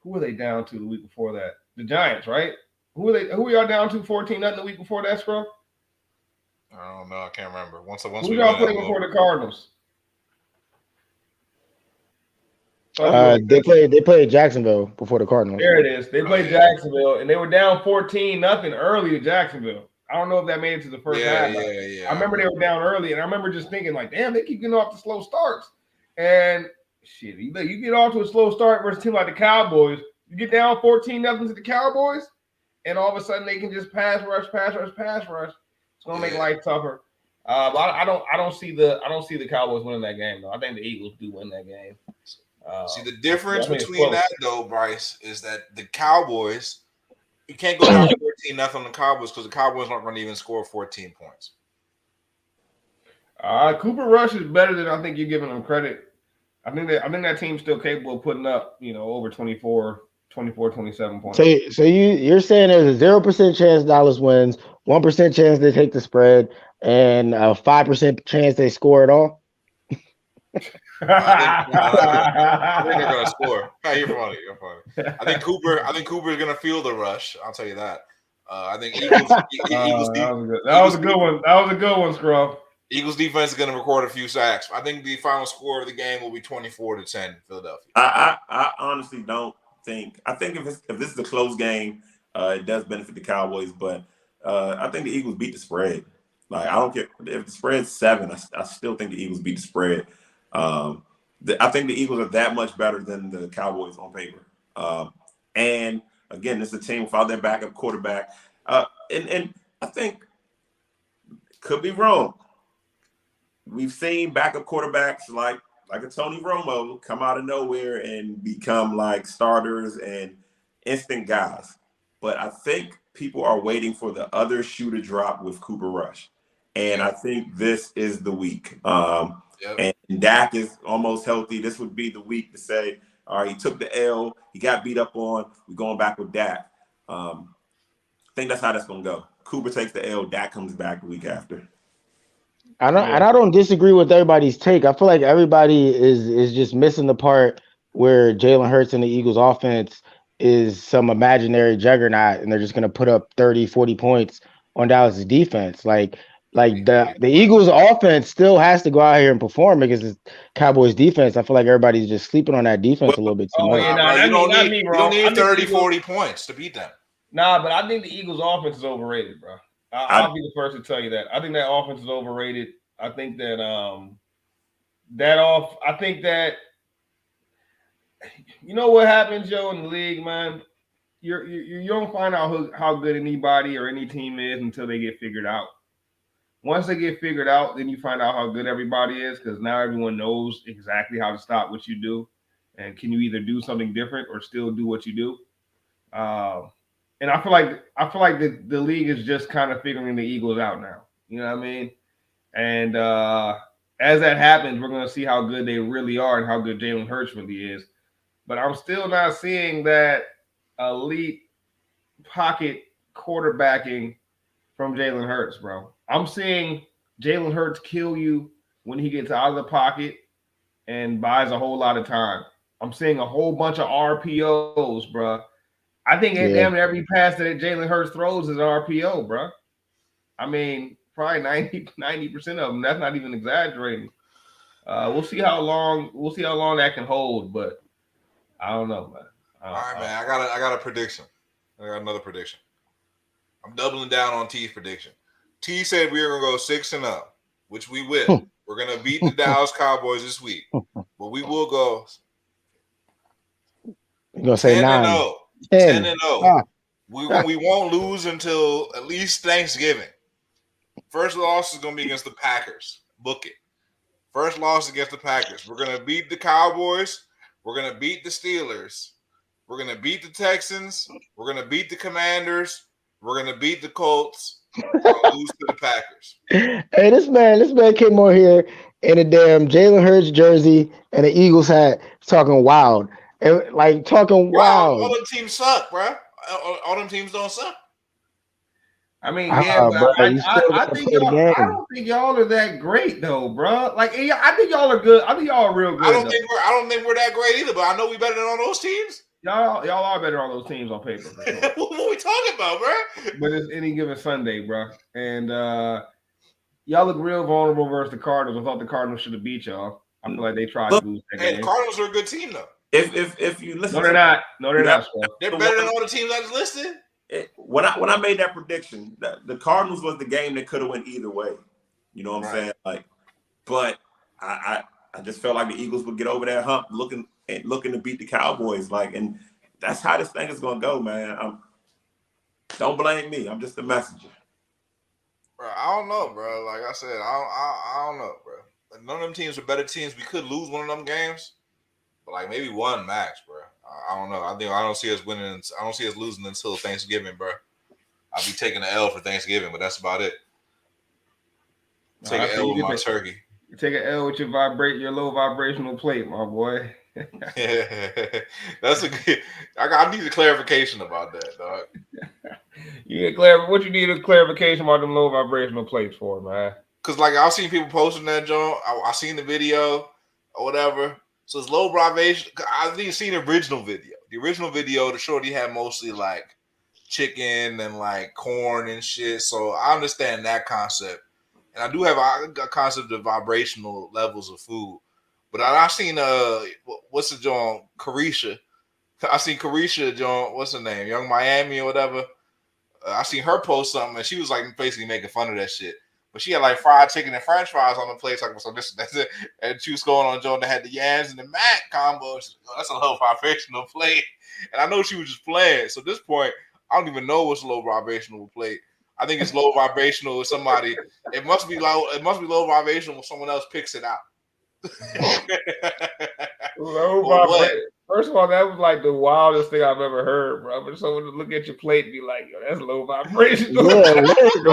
who were they down to the week before that? The Giants, right? Who were y'all down to 14-0 the week before that, Scrum? I don't know. I can't remember. Once Who we y'all played before the Cardinals? They played Jacksonville before the Cardinals. There it is. They played Jacksonville, and they were down 14-0 early to Jacksonville. I don't know if that made it to the first half. Yeah. I remember they were down early, and I remember just thinking, like, damn, they keep getting off to slow starts. And shit, you get off to a slow start versus a team like the Cowboys. You get down 14-0 to the Cowboys, and all of a sudden they can just pass rush. It's gonna make life tougher. I don't see the Cowboys winning that game though. I think the Eagles do win that game. See, the difference between that though, Bryce, is that the Cowboys, you can't go down 14-0 on the Cowboys because the Cowboys aren't going to even score 14 points. Cooper Rush is better than I think you're giving them credit. I think that team's still capable of putting up, over 24, 27 points. So you're saying there's a 0% chance Dallas wins, 1% chance they take the spread, and a 5% chance they score at all? I think they're going to score. You're funny. I think Cooper is going to feel the rush. I'll tell you that. I think Eagles. That was a good one. That was a good one, Scrub. Eagles defense is going to record a few sacks. I think the final score of the game will be 24-10, Philadelphia. I honestly don't think. I think if this is a close game, it does benefit the Cowboys, but I think the Eagles beat the spread. Like, I don't care if the spread's 7. I still think the Eagles beat the spread. I think the Eagles are that much better than the Cowboys on paper. And again, it's a team without their backup quarterback. And I think could be wrong. We've seen backup quarterbacks like a Tony Romo come out of nowhere and become like starters and instant guys. But I think people are waiting for the other shoe to drop with Cooper Rush. And I think this is the week. And Dak is almost healthy. This would be the week to say, all right, he took the L. He got beat up on. We're going back with Dak. I think that's how that's going to go. Cooper takes the L. Dak comes back the week after. And I don't disagree with everybody's take. I feel like everybody is just missing the part where Jalen Hurts and the Eagles offense is some imaginary juggernaut, and they're just going to put up 30, 40 points on Dallas' defense. Like the Eagles offense still has to go out here and perform against the Cowboys defense. I feel like everybody's just sleeping on that defense a little bit too much. You don't need 30, 40 points to beat them. Nah, but I think the Eagles offense is overrated, bro. I'll be the first to tell you that. I think that offense is overrated. I think that I think that you know what happens, Joe, in the league, man. You don't find out how good anybody or any team is until they get figured out. Once they get figured out, then you find out how good everybody is, because now everyone knows exactly how to stop what you do, and can you either do something different or still do what you do. And I feel like the league is just kind of figuring the Eagles out now. You know what I mean? And as that happens, we're going to see how good they really are and how good Jalen Hurts really is. But I'm still not seeing that elite pocket quarterbacking from Jalen Hurts, bro. I'm seeing Jalen Hurts kill you when he gets out of the pocket and buys a whole lot of time. I'm seeing a whole bunch of RPOs, bro. I think damn every pass that Jalen Hurts throws is an RPO, bro. I mean, probably 90% of them. That's not even exaggerating. We'll see how long that can hold, but I don't know, man. All right, man. I got a prediction. I got another prediction. I'm doubling down on T's prediction. T said we were gonna go 6-0, which we will. We're gonna beat the Dallas Cowboys this week, but we will go. You're gonna say 10-0. 10-0. We won't lose until at least Thanksgiving. First loss is gonna be against the Packers. Book it. First loss against the Packers. We're gonna beat the Cowboys. We're gonna beat the Steelers. We're gonna beat the Texans. We're gonna beat the Commanders. We're gonna beat the Colts. We're gonna lose to the Packers. Hey, this man came on here in a damn Jalen Hurts jersey and an Eagles hat, talking wild and like talking Bro, all wild. them teams suck, bro. All them teams don't suck. I mean, yeah, but Bro, you still I gotta think play the y'all. I game. don't think y'all are that great though, bro. Like, yeah, I think y'all are good. I think y'all are real good. I don't think we're that great either. But I know we better than all those teams. Y'all are better on those teams on paper for sure. What are we talking about, bro? But it's any given Sunday, bro. And y'all look real vulnerable versus the Cardinals. I thought the Cardinals should have beat y'all. I feel like they tried to lose that Hey, game. the Cardinals are a good team, though. If you listen, No, they're not. No, they're not. They're better than all the teams I just listed. When I made that prediction, the Cardinals was the game that could have went either way. You know what I'm saying? Like, but I just felt like the Eagles would get over that hump, looking to beat the Cowboys. Like, and that's how this thing is gonna go, man. Don't blame me. I'm just a messenger. Bro, I don't know, bro. Like I said, I don't know, bro. None of them teams are better teams. We could lose one of them games, but like maybe one max, bro. I don't know. I don't see us winning. I don't see us losing until Thanksgiving, bro. I'll be taking the L for Thanksgiving, but that's about it. Take an L with my turkey. You take an L with your low vibrational plate, my boy. That's a good. I need a clarification about that, dog. What you need a clarification about them low vibrational plates for, man? Because like I've seen people posting that, John. I seen the video or whatever. So it's low vibration. I didn't see the original video. The original video, the shorty had mostly like chicken and like corn and shit. So I understand that concept. And I do have a concept of vibrational levels of food. But I've seen what's the John? Carisha. I seen Carisha, John, what's her name? Young Miami or whatever. I seen her post something and she was like basically making fun of that shit. But she had like fried chicken and French fries on the plate. Like, so that's it. And she was going on John that had the yams and the mac combo. Like, oh, that's a low vibrational plate. And I know she was just playing. So at this point, I don't even know what's low vibrational plate. I think it's low vibrational with somebody. It must be low vibrational when someone else picks it out. Low vibration. First of all, that was like the wildest thing I've ever heard, bro. But someone to look at your plate and be like, "Yo, that's low vibration." Yeah,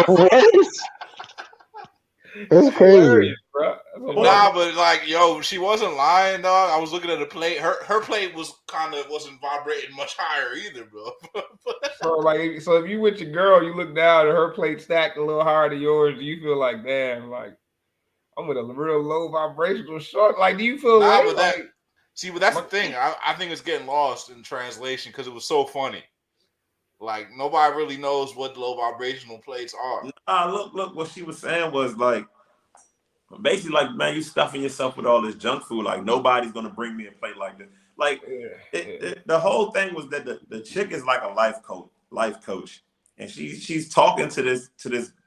what? That's crazy, bro. Nah, but like, yo, she wasn't lying, dog. I was looking at the plate. Her plate wasn't vibrating much higher either, bro. So if you with your girl, you look down and her plate stacked a little higher than yours, do you feel like, damn, like I'm with a real low vibrational short? Like, do you feel but that's the thing. I think it's getting lost in translation because it was so funny. Like, nobody really knows what low vibrational plates are. Look, what she was saying was like, basically like, man, you stuffing yourself with all this junk food. Like, nobody's going to bring me a plate like this. Like, the whole thing was that the chick is like a life coach. And she's talking to this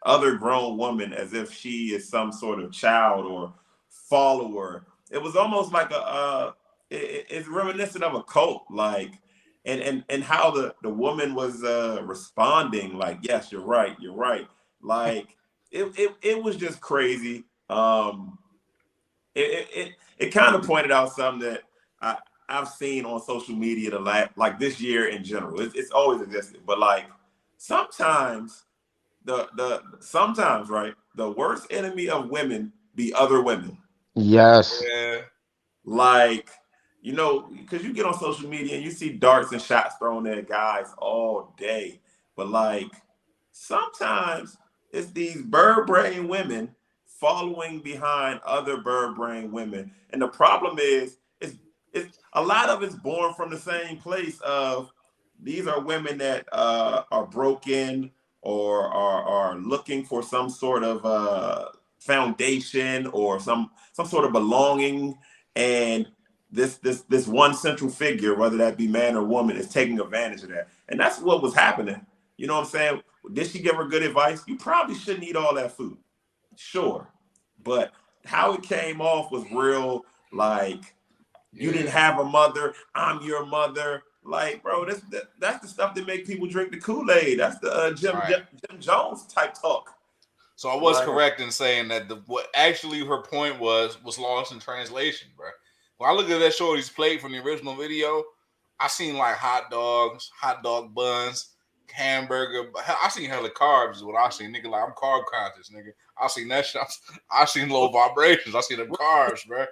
other grown woman as if she is some sort of child or follower. It was almost like it's reminiscent of a cult, like, and how the woman was responding, like, yes, you're right. Like, it was just crazy. It kind of pointed out something that I've seen on social media like this year in general. It's always existed, but like sometimes sometimes, right, the worst enemy of women be other women. Yes. Yeah. Like, you know, because you get on social media and you see darts and shots thrown at guys all day. But like sometimes it's these bird brain women following behind other bird brain women. And the problem is it's a lot of it's born from the same place of these are women that are broken or are looking for some sort of foundation or some sort of belonging, and this one central figure, whether that be man or woman, is taking advantage of that. And that's what was happening. You know what I'm saying? Did she give her good advice? You probably shouldn't eat all that food. Sure. But how it came off was real, like, you didn't have a mother, I'm your mother. Like, bro, that's the stuff that make people drink the Kool-Aid. That's the Jim Jones type talk. So I was correct in saying that what actually her point was lost in translation, bro. When I look at that shorty's plate from the original video, I seen like hot dogs, hot dog buns, hamburger. I seen hella carbs is what I seen, nigga. Like I'm carb conscious, nigga. I seen that shit. I seen low vibrations. I seen them carbs, bro.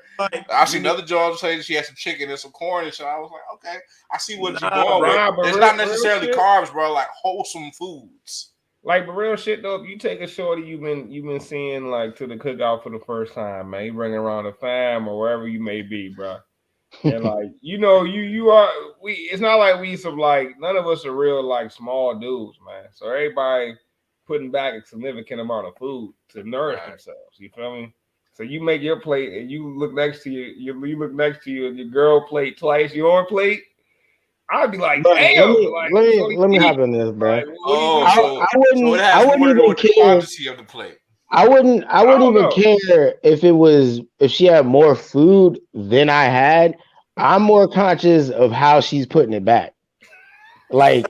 I seen other jobs say she had some chicken and some corn and shit. I was like, okay, I see what you're going with. It's not necessarily carbs, bro. Like wholesome foods. Like, but real shit though, if you take a shorty you've been seeing like to the cookout for the first time, man, you bring around the fam or wherever you may be, bro. And like, you are it's not like we some like none of us are real like small dudes, man. So everybody putting back a significant amount of food to nourish themselves. You feel me? So you make your plate and you look next to you look next to you and your girl plate twice your plate. I'd be like, damn. Let me hop in this, bro. Like, I wouldn't even care. Of the plate. I wouldn't even care if she had more food than I had. I'm more conscious of how she's putting it back. Like,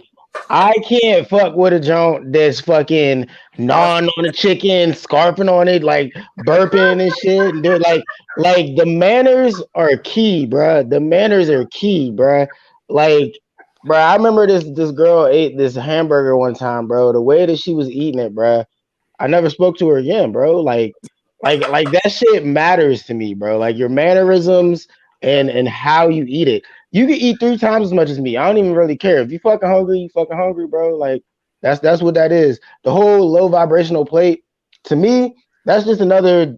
I can't fuck with a joint that's fucking gnawing on the chicken, scarfing on it, like burping and shit. And they're like the manners are key, bruh. The manners are key, bruh. Like, bro, I remember this girl ate this hamburger one time, bro. The way that she was eating it, bro, I never spoke to her again, bro. Like that shit matters to me, bro. Like your mannerisms and how you eat it. You can eat 3 times as much as me. I don't even really care. If you fucking hungry, you fucking hungry, bro. Like that's what that is. The whole low vibrational plate, to me, that's just another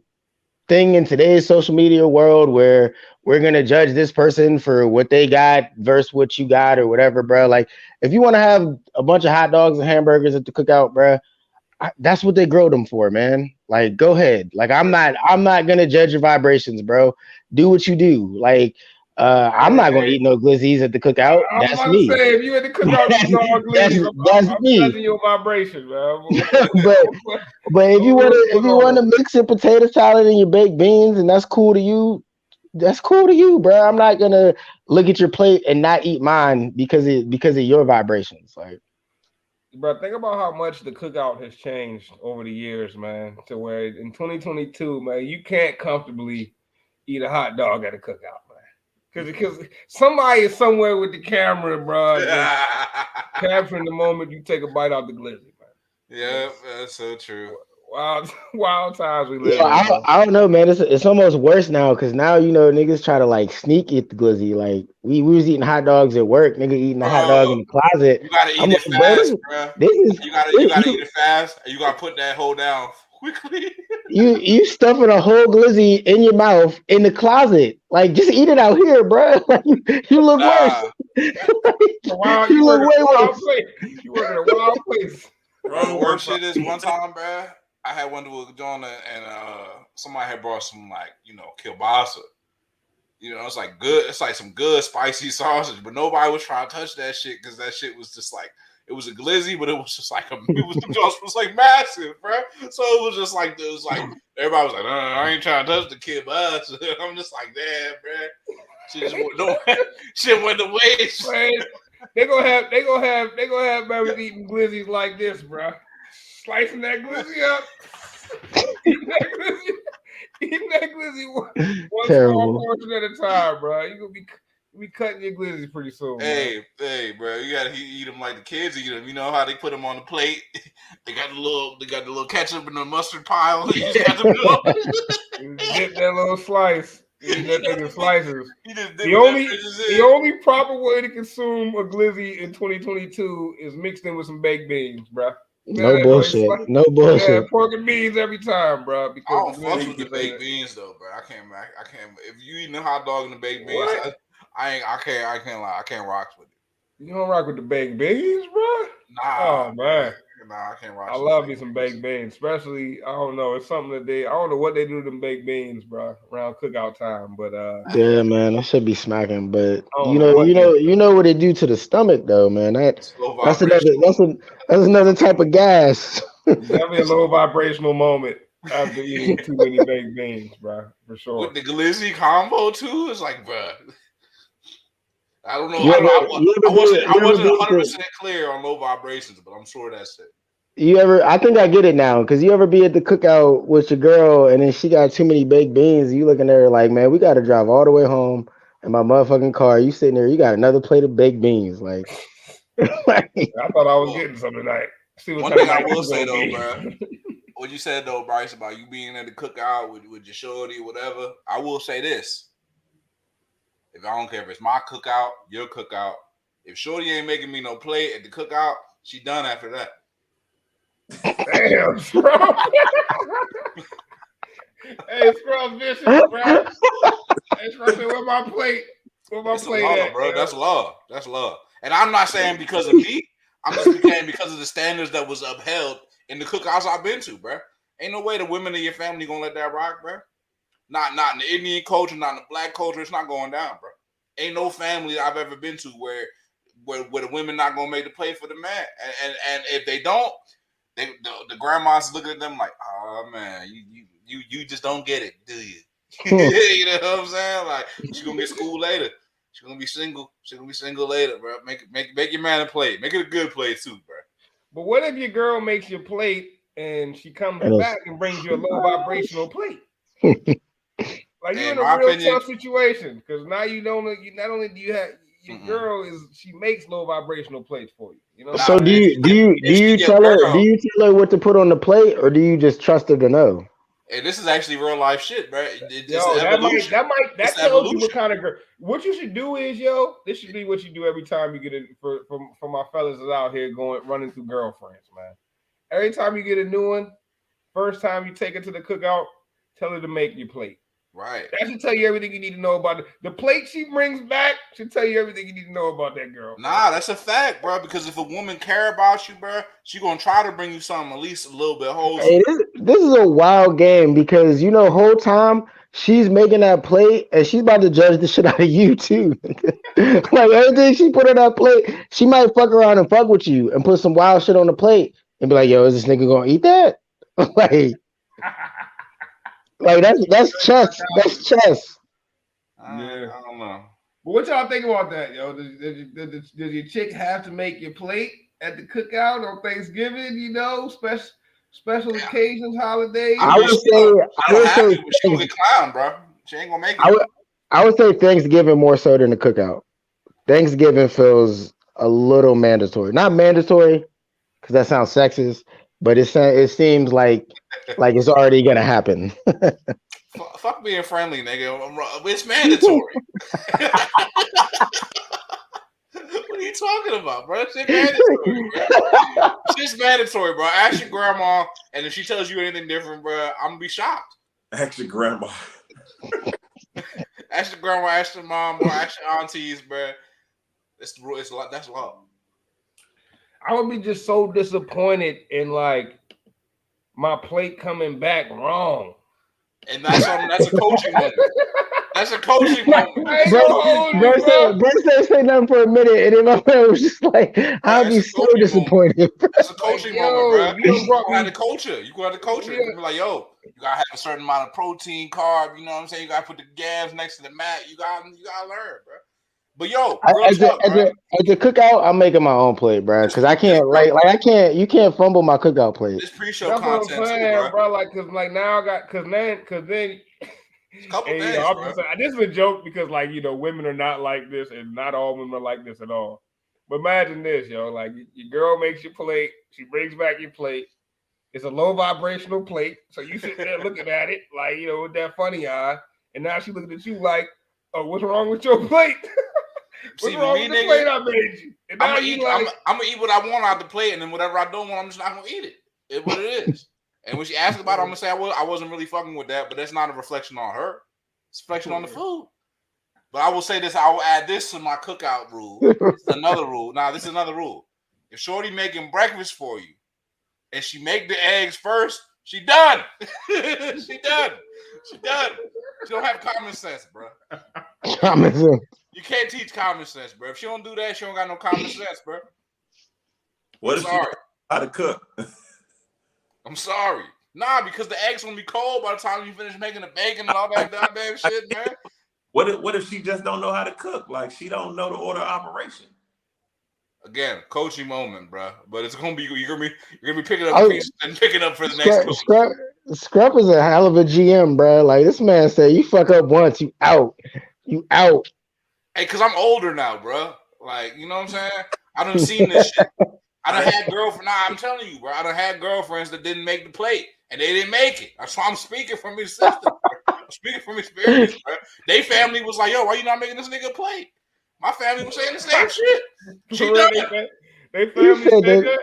thing in today's social media world where we're gonna judge this person for what they got versus what you got or whatever, bro. Like if you want to have a bunch of hot dogs and hamburgers at the cookout, bro, that's what they grow them for, man. Like go ahead. Like I'm not gonna judge your vibrations, bro. Do what you do. Like I'm not gonna eat no glizzies at the cookout. That's me. Say, if you at the cookout, that's me. Judging your vibrations, bro. but if you want to mix your potato salad and your baked beans, and that's cool to you. That's cool to you, bro. I'm not gonna look at your plate and not eat mine because of your vibrations. Like, bro, think about how much the cookout has changed over the years, man. To where in 2022, man, you can't comfortably eat a hot dog at a cookout, man. Because somebody is somewhere with the camera, bro, capturing the moment you take a bite out the glizzy, man. Yeah, that's so true. Wild times we live in. I don't know, man. It's almost worse now because now niggas try to like sneak eat the glizzy. Like we was eating hot dogs at work, nigga eating a hot dog in the closet. You gotta eat it fast, bro. You gotta eat it fast. And you gotta put that whole down quickly. you stuffing a whole glizzy in your mouth in the closet. Like just eat it out here, bro. Like, you look worse. You look way worse. You work in a wild place. Bro, the worst shit is one time, bro. I had one to a joint and somebody had brought some like kielbasa. It's like good. It's like some good spicy sausage, but nobody was trying to touch that shit because that shit was just like it was a glizzy, but it was just like the was like massive, bro. So it was just like everybody was like, I ain't trying to touch the kielbasa. I'm just like, damn, bro. Shit went to waste. They gonna have members eating glizzies like this, bro. Slicing that glizzy up, eating that glizzy one small portion at a time, bro. You gonna be cutting your glizzies pretty soon. Hey, bro, you gotta eat them like the kids eat them. You know how they put them on the plate? They got the little ketchup in the mustard pile. You just got to dip that little slice. Eat that thing in slices. The only proper way to consume a glizzy in 2022 is mixed in with some baked beans, bro. No bullshit. No bullshit. Yeah, pork and beans every time, bro. Because I don't fuck with the baked beans though, bro. I can't. If you eating a hot dog and the baked beans, I can't lie. I can't rock with it. You don't rock with the baked beans, bro? Nah. Oh man. Nah, I can't rock. I love me some baked beans, especially I don't know. It's something that I don't know what they do to them baked beans, bro, around cookout time. But yeah, man, that should be smacking. But you know what they do to the stomach, though, man. That's another type of gas. Definitely a low vibrational moment after eating too many baked beans, bro, for sure. With the glizzy combo too, it's like, bro. I don't know. I wasn't 100% clear on low vibrations, but I'm sure that's it. I think I get it now, because you ever be at the cookout with your girl and then she got too many baked beans, you looking at her like, man, we got to drive all the way home in my motherfucking car. You sitting there, you got another plate of baked beans. Like, Like, I thought I was getting some tonight. See what One type thing of I night will it's say gonna though, be. bro, what you said though, Bryce, about you being at the cookout with your shorty, whatever. I will say this: if I don't care if it's my cookout, your cookout, if shorty ain't making me no plate at the cookout, she done after that. Damn, Scrub. Hey, Scrub vicious, bro. Hey, Scrub said, where my plate? Where my It's plate law, at, bro. yo? That's love. That's love. And I'm not saying because of me. I'm just saying because of the standards that was upheld in the cookouts I've been to, bro. Ain't no way the women in your family gonna let that rock, bro. Not in the Indian culture, not in the black culture. It's not going down, bro. Ain't no family I've ever been to where the women not gonna make the play for the man. And if they don't, the grandmas looking at them like, oh man, you just don't get it, do you? You know what I'm saying? Like she's gonna get school later. She's gonna be single. She's gonna be single later, bro. Make your man a play. Make it a good play too, bro. But what if your girl makes your plate and she comes back and brings you a low vibrational plate? Like you're in a real tough situation because now you don't. You not only do you have your girl she makes low vibrational plates for you. You know. So do you tell her what to put on the plate, or do you just trust her to know? Hey, this is actually real life shit, bro. That tells you what kind of girl. What you should do is, this should be what you do every time you get in. For my fellas is out here running through girlfriends, man. Every time you get a new one, first time you take her to the cookout, tell her to make your plate. Right. That should tell you everything you need to know about the plate she brings back. Should tell you everything you need to know about that girl. Nah, that's a fact, bro. Because if a woman care about you, bro, she gonna try to bring you something at least a little bit wholesome. Hey, this is a wild game because whole time she's making that plate and she's about to judge the shit out of you too. Like everything she put on that plate, she might fuck around and fuck with you and put some wild shit on the plate and be like, "Yo, is this nigga gonna eat that?" Like that's chess. That's chess. Yeah. I don't know. But what y'all think about that, yo? Does your chick have to make your plate at the cookout on Thanksgiving? Special occasions, holidays. I would say she gonna get clown, bro. She ain't gonna make it. I would say Thanksgiving more so than the cookout. Thanksgiving feels a little mandatory. Not mandatory because that sounds sexist, but it seems like it's already gonna happen. Fuck being friendly, nigga. It's mandatory. What are you talking about, bro? It's mandatory, bro. It's mandatory, bro. Ask your grandma, and if she tells you anything different, bro, I'm gonna be shocked. Ask your grandma. Ask your grandma, ask your mom, or ask your aunties, bro. That's law. I would be just so disappointed in my plate coming back wrong. And that's a coaching moment. That's a coaching moment. Bro said say nothing for a minute, and then my man was just like, "I'll be so disappointed." That's a coaching moment, bro. You gonna have to coach her. You gonna have to coach her. You be like, "Yo, you gotta have a certain amount of protein, carb. You know what I'm saying? You gotta put the gas next to the mat. You gotta learn, bro." But yo, at the cookout, I'm making my own plate, bro, because I can't you can't fumble my cookout plate. This pre-show content, what I'm saying, too, bro. Like, cause now I got cause then. This is a joke because women are not like this, and not all women are like this at all. But imagine this, yo, like your girl makes your plate, she brings back your plate. It's a low vibrational plate, so you sit there looking at it with that funny eye, and now she looking at you like, "Oh, what's wrong with your plate?" What's wrong with the plate I made you? And I'm gonna eat what I want out the plate, and then whatever I don't want, I'm just not gonna eat it. It's what it is. And when she asks about it, I'm gonna say I wasn't really fucking with that, but that's not a reflection on her. It's a reflection on the food. But I will say this: I will add this to my cookout rule. This is another rule. Now, this is another rule. If Shorty making breakfast for you, and she make the eggs first, she done. She done. She don't have common sense, bro. Common sense. You can't teach common sense, bro. If she don't do that, she don't got no common sense, bro. What if she knows how to cook? I'm sorry. Nah, because the eggs gonna be cold by the time you finish making the bacon and all that goddamn shit, man. What if she just don't know how to cook? Like she don't know the order of operation. Again, coaching moment, bro. But it's gonna be you're gonna be picking up pieces and picking up for the next coach. Scruff is a hell of a GM, bro. Like this man said, you fuck up once, you out. You out. Hey, cause I'm older now, bro. Like, you know what I'm saying? I done seen this shit. I done had girlfriends. Nah, I'm telling you, bro. I done had girlfriends that didn't make the plate, and they didn't make it. That's why I'm speaking from existence. I'm speaking from experience, bro. They family was like, "Yo, why you not making this nigga a plate?" My family was saying the same shit. She done. They family said that.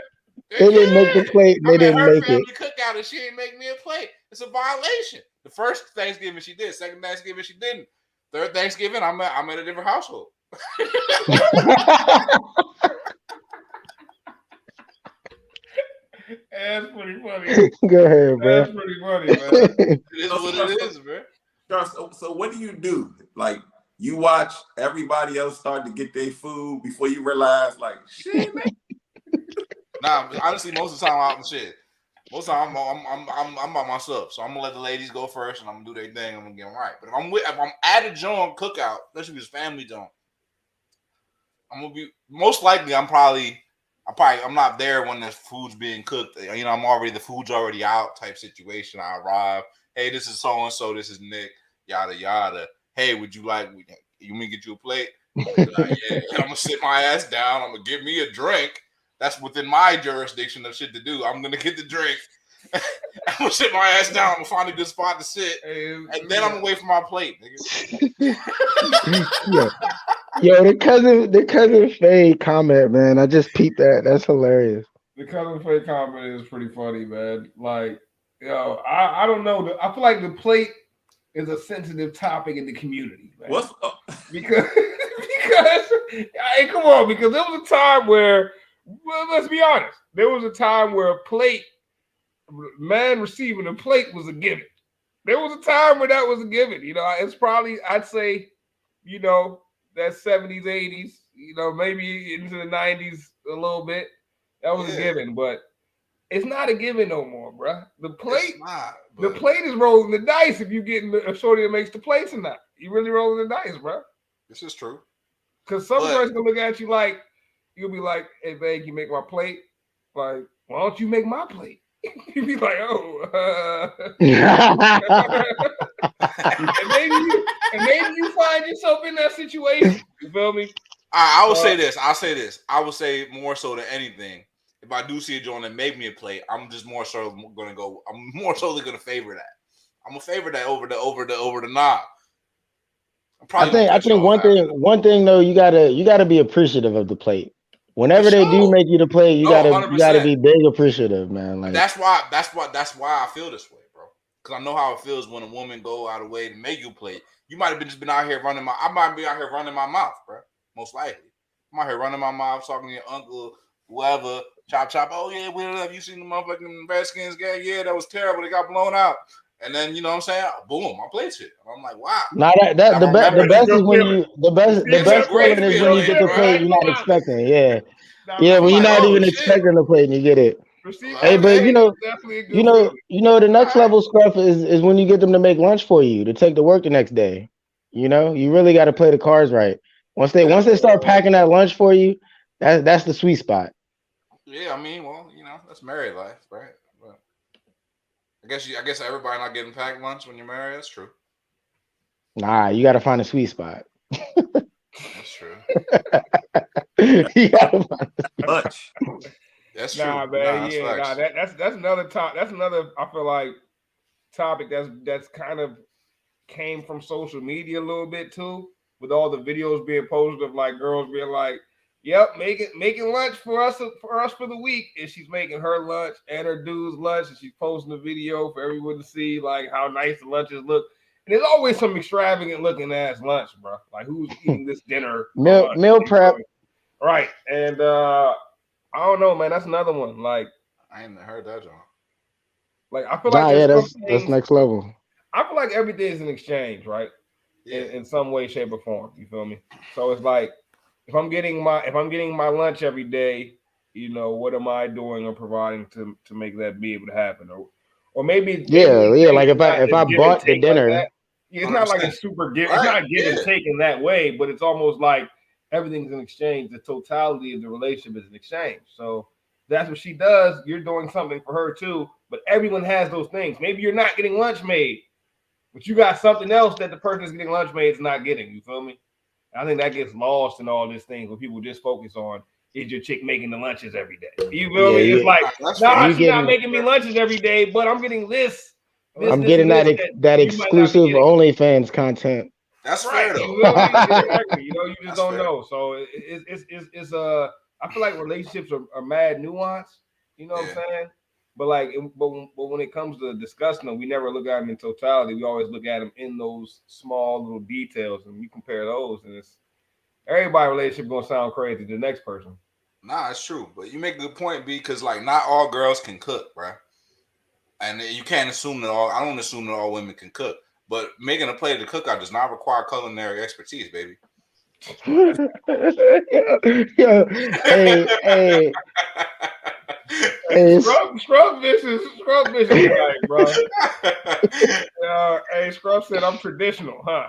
They didn't make the plate. They didn't her make family it. cookout and she didn't make me a plate. It's a violation. The first Thanksgiving she did. Second Thanksgiving she didn't. Third Thanksgiving I'm at a different household. That's pretty funny. Go ahead, bro. That's pretty funny, man. It is what it is, bro. So what do you do? Like, you watch everybody else start to get their food before you realize, like, shit, man. Nah, honestly, most of the time I'm shit. Most of the time I'm by myself, so I'm gonna let the ladies go first, and I'm gonna do their thing. I'm gonna get them right. But if I'm at a joint cookout, especially if it's family joint, I'm gonna be most likely. I'm not there when the food's being cooked. You know, the food's already out type situation. I arrive. Hey, this is so and so. This is Nick. Yada yada. Hey, would you want me to get you a plate? Yeah. I'm gonna sit my ass down. I'm gonna give me a drink. That's within my jurisdiction of shit to do. I'm gonna get the drink. I'm gonna sit my ass down. I'm gonna find a good spot to sit, and then I'm gonna wait for my plate, nigga. Yo, the cousin Faye comment, man. I just peeped that. That's hilarious. The cousin Faye comment is pretty funny, man. Like, yo, I don't know. I feel like the plate is a sensitive topic in the community, man. What's up? Because hey, come on, because there was a time where, well, let's be honest, there was a time where a man receiving a plate was a given. There was a time where that was a given. You know, it's probably, I'd say, you know, that 70s, 80s, you know, maybe into the 90s a little bit. That was a given, but it's not a given no more, bro. The plate is rolling the dice if you getting a shorty that makes the plates or not. You really rolling the dice, bro. This is true. Because some girls gonna look at you like, you'll be like, "Hey, babe, you make my plate? Like, why don't you make my plate?" You'd be like, "Oh." and maybe you find yourself in that situation. You feel me? I will say this. I'll say this. I would say more so than anything, if I do see a joint that make me a plate, I'm just more so going to go. I'm more so going to favor that. I'm gonna favor that over the knob. I think one thing though, you gotta be appreciative of the plate. Whenever they do make you the plate, you gotta be big appreciative, man. Like that's why I feel this way, bro. Because I know how it feels when a woman go out of way to make you a plate. You might have just been out here I might be out here running my mouth, bro. Most likely, I'm out here running my mouth, talking to your uncle, whoever, chop. Oh yeah, we love you. Seen the motherfucking Redskins game? Yeah, that was terrible. They got blown out. And then you know what I'm saying? Boom, my plate's hit. I'm like, wow. Now the best is when the best feeling is when you get the plate you're not expecting. Yeah. Yeah, when you're not even expecting the plate and you get it. Hey, but you know the next level stuff is when you get them to make lunch for you to take to work the next day. You know, you really got to play the cards right. Once they start packing that lunch for you, that's the sweet spot. Yeah, I mean, well, you know, that's married life, right? But I guess everybody not getting packed lunch when you're married. That's true. Nah, you got to find a sweet spot. That's true. You gotta find Lunch. That's true. Nah, man. That's another top. That's another. I feel like topic that's kind of came from social media a little bit too, with all the videos being posted of like girls being like, "Yep, making lunch for us for the week," and she's making her lunch and her dude's lunch, and she's posting a video for everyone to see like how nice the lunches look. And there's always some extravagant looking ass lunch, bro. Like who's eating this dinner? Meal prep. Right. And I don't know, man. That's another one. Like I ain't heard that, John. Like I feel like that's next level. I feel like everything is an exchange, right? Yeah. In some way, shape, or form. You feel me? So it's like if I'm getting my lunch every day, you know, what am I doing or providing to make that be able to happen? Or maybe like if I bought the dinner. Like it's not like a super give. It's not give and take in that way, but it's almost like everything's an exchange. The totality of the relationship is an exchange. So that's what she does. You're doing something for her too. But everyone has those things. Maybe you're not getting lunch made, but you got something else that the person that's getting lunch made is not getting. You feel me? I think that gets lost in all these things when people just focus on, is your chick making the lunches every day? You feel me? It's like, That's nah, fair. she's not making me lunches every day, but I'm getting this. I'm getting that exclusive OnlyFans content. That's right. fair though. You feel me? Exactly. You know, you just That's don't fair. know. So it's I feel like relationships are mad nuanced. You know what I'm saying? But like, but when it comes to discussing them, we never look at them in totality. We always look at them in those small little details, and you compare those, and it's everybody's relationship gonna sound crazy to the next person. Nah, it's true, but you make a good point, B, because like not all girls can cook, bro, and you can't assume that all. I don't assume that all women can cook, but making a plate to cook out does not require culinary expertise, baby. Yo, hey. Scrub vicious tonight, bro. Hey, Scrub said I'm traditional, huh?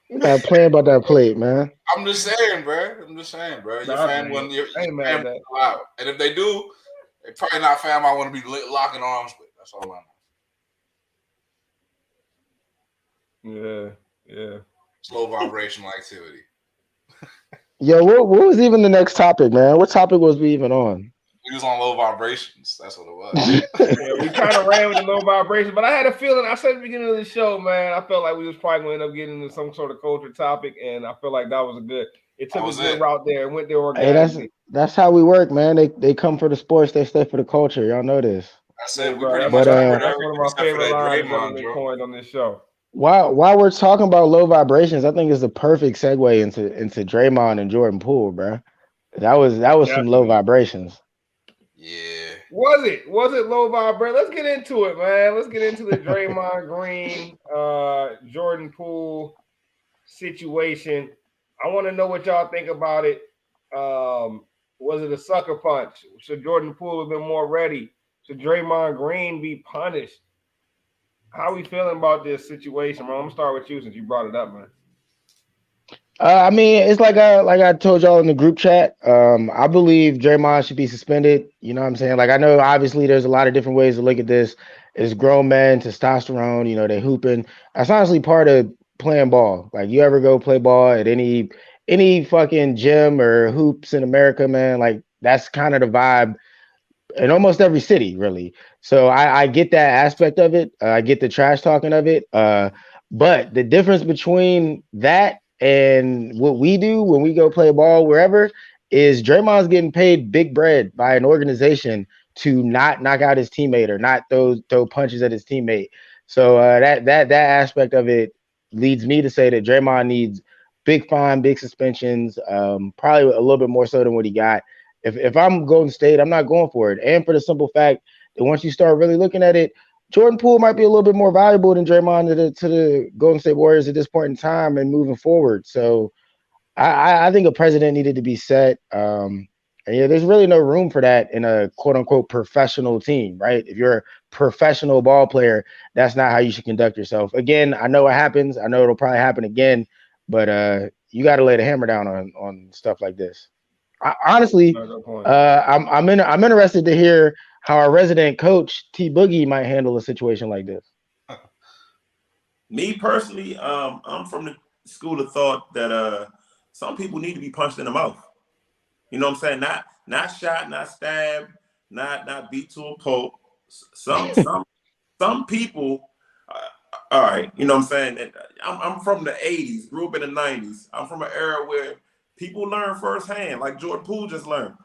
You're not playing about that plate, man. I'm just saying, bro. Your fam wouldn't. Your fam wouldn't allow it. And if they do, they probably not fam I want to be locking arms with. That's all I know. Yeah. Slow vibrational activity. Yo, what was even the next topic, man? What topic was we even on? We was on low vibrations. That's what it was. We kind of ran with the low vibrations, but I had a feeling. I said at the beginning of the show, man, I felt like we was probably going to end up getting into some sort of culture topic, and I feel like that was a good. It took a good route there and went there organically. Hey, that's how we work, man. They come for the sports, they stay for the culture. Y'all know this. That's it. That's one of my favorite lines that we coined on this show. While we're talking about low vibrations, I think it's the perfect segue into Draymond and Jordan Poole, bro. That was some low vibrations. Yeah. Was it low vibration? Let's get into it, man. Let's get into the Draymond Green, Jordan Poole situation. I want to know what y'all think about it. Was it a sucker punch? Should Jordan Poole have been more ready? Should Draymond Green be punished? How are we feeling about this situation, man? I'm gonna start with you since you brought it up, man. I mean, it's like I told y'all in the group chat. I believe Draymond should be suspended. You know what I'm saying? Like, I know obviously there's a lot of different ways to look at this. It's grown men, testosterone, you know, they hooping. That's honestly part of playing ball. Like, you ever go play ball at any fucking gym or hoops in America, man? Like, that's kind of the vibe in almost every city, really. So I get that aspect of it. I get the trash talking of it. But the difference between that and what we do when we go play ball wherever is Draymond's getting paid big bread by an organization to not knock out his teammate or not throw punches at his teammate. So that aspect of it leads me to say that Draymond needs big fine, big suspensions, probably a little bit more so than what he got. If I'm Golden State, I'm not going for it. And for the simple fact that once you start really looking at it, Jordan Poole might be a little bit more valuable than Draymond to the Golden State Warriors at this point in time and moving forward. So I think a president needed to be set. And yeah, there's really no room for that in a quote unquote professional team, right? If you're a professional ball player, that's not how you should conduct yourself. Again, I know it happens. I know it'll probably happen again, but you got to lay the hammer down on stuff like this. Honestly, I'm interested to hear how our resident coach T Boogie might handle a situation like this. Me personally, I'm from the school of thought that some people need to be punched in the mouth. You know what I'm saying? Not shot, not stabbed, not beat to a pulp. Some people. All right, you know what I'm saying? I'm from the 80s, grew up in the 90s. I'm from an era where people learn firsthand, like Jordan Poole just learned.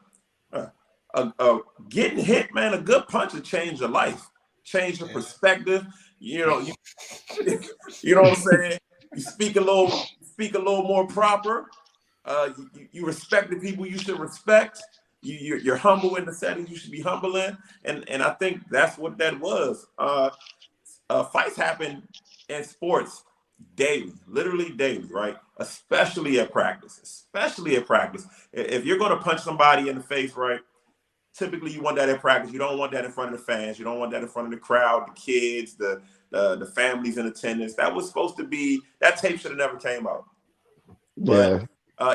Getting hit, man, a good punch will change your life, change your perspective. You know, you know what I'm saying? You speak a little more proper. You respect the people you should respect. You're humble in the setting you should be humble in, and I think that's what that was. Fights happen in sports daily, literally daily, right? Especially at practice. If you're going to punch somebody in the face, right? Typically, you want that at practice. You don't want that in front of the fans. You don't want that in front of the crowd, the kids, the families in attendance. That was supposed to be. That tape should have never came out. But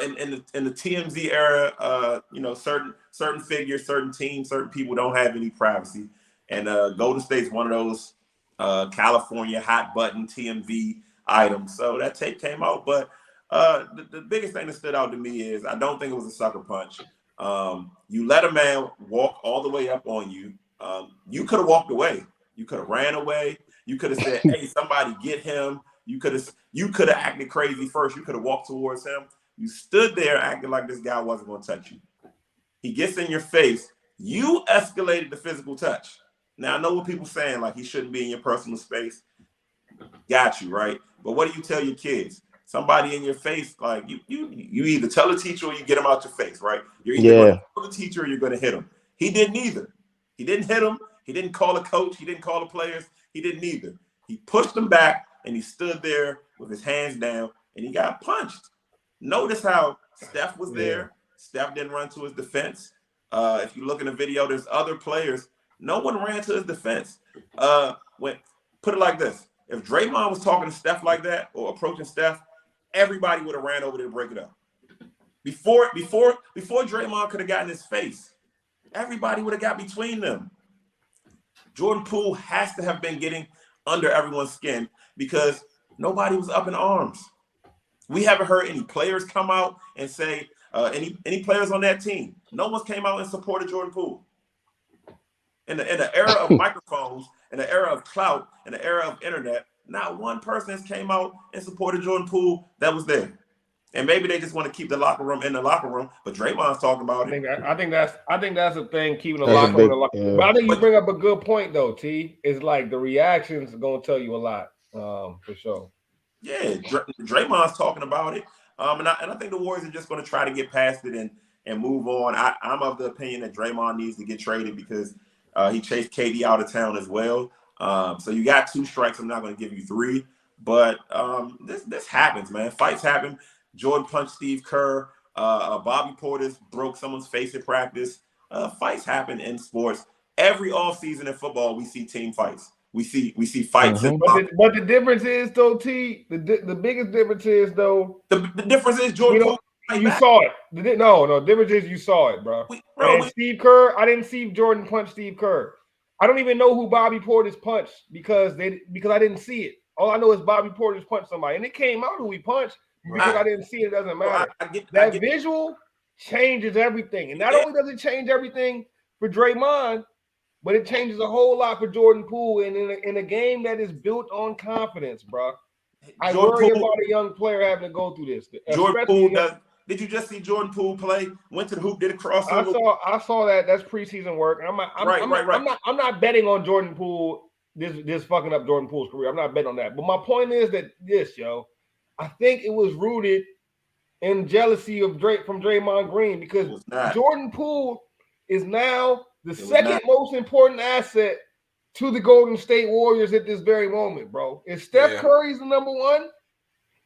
in the TMZ era, you know, certain figures, certain teams, certain people don't have any privacy, and Golden State's one of those California hot button TMZ items. So that tape came out, but the biggest thing that stood out to me is I don't think it was a sucker punch. You let a man walk all the way up on you. You could have walked away. You could have ran away. You could have said, "Hey, somebody get him." You could have acted crazy first. You could have walked towards him. You stood there acting like this guy wasn't going to touch you. He gets in your face. You escalated the physical touch. Now, I know what people saying, like he shouldn't be in your personal space. Got you, right? But what do you tell your kids? Somebody in your face, like you either tell the teacher or you get him out your face, right? You're either going to tell the teacher or you're going to hit him. He didn't either. He didn't hit him. He didn't call a coach. He didn't call the players. He didn't either. He pushed him back and he stood there with his hands down and he got punched. Notice how Steph was there. Steph didn't run to his defense. If you look in the video, there's other players. No one ran to his defense. Put it like this. If Draymond was talking to Steph like that or approaching Steph, everybody would have ran over there to break it up. Before Draymond could have gotten his face, everybody would have got between them. Jordan Poole has to have been getting under everyone's skin because nobody was up in arms. We haven't heard any players come out and say, any players on that team. No one came out and supported Jordan Poole. In the era of microphones, in the era of clout, in the era of internet, not one person has came out and supported Jordan Poole that was there. And maybe they just want to keep the locker room in the locker room, but Draymond's talking about it. I think that's the thing, keeping the locker room. But I think you bring up a good point though, T. It's like the reactions are gonna tell you a lot, for sure. Yeah, Draymond's talking about it. And I think the Warriors are just going to try to get past it and move on. I'm of the opinion that Draymond needs to get traded because he chased KD out of town as well. So you got 2 strikes. I'm not going to give you 3. But this happens, man. Fights happen. Jordan punched Steve Kerr. Bobby Portis broke someone's face at practice. Fights happen in sports. Every offseason in football, we see team fights. We see fights. Mm-hmm. But the difference is, though, T, the biggest difference is, though. The difference is Jordan Poole. You saw it. The difference is you saw it, bro. Steve Kerr, I didn't see Jordan punch Steve Kerr. I don't even know who Bobby Portis punched because I didn't see it. All I know is Bobby Portis punched somebody, and it came out who he punched because I didn't see it. It doesn't matter. That visual changes everything, and not only does it change everything for Draymond, but it changes a whole lot for Jordan Poole. And in a game that is built on confidence, bro, I worry about a young player having to go through this. Jordan Poole does. Did you just see Jordan Poole play? Went to the hoop, did a crossover. I saw that. That's preseason work. And I'm not betting on Jordan Poole. This fucking up Jordan Poole's career. I'm not betting on that. But my point is that I think it was rooted in jealousy of from Draymond Green because Jordan Poole is now the second most important asset to the Golden State Warriors at this very moment, bro. If Steph Curry's the number 1,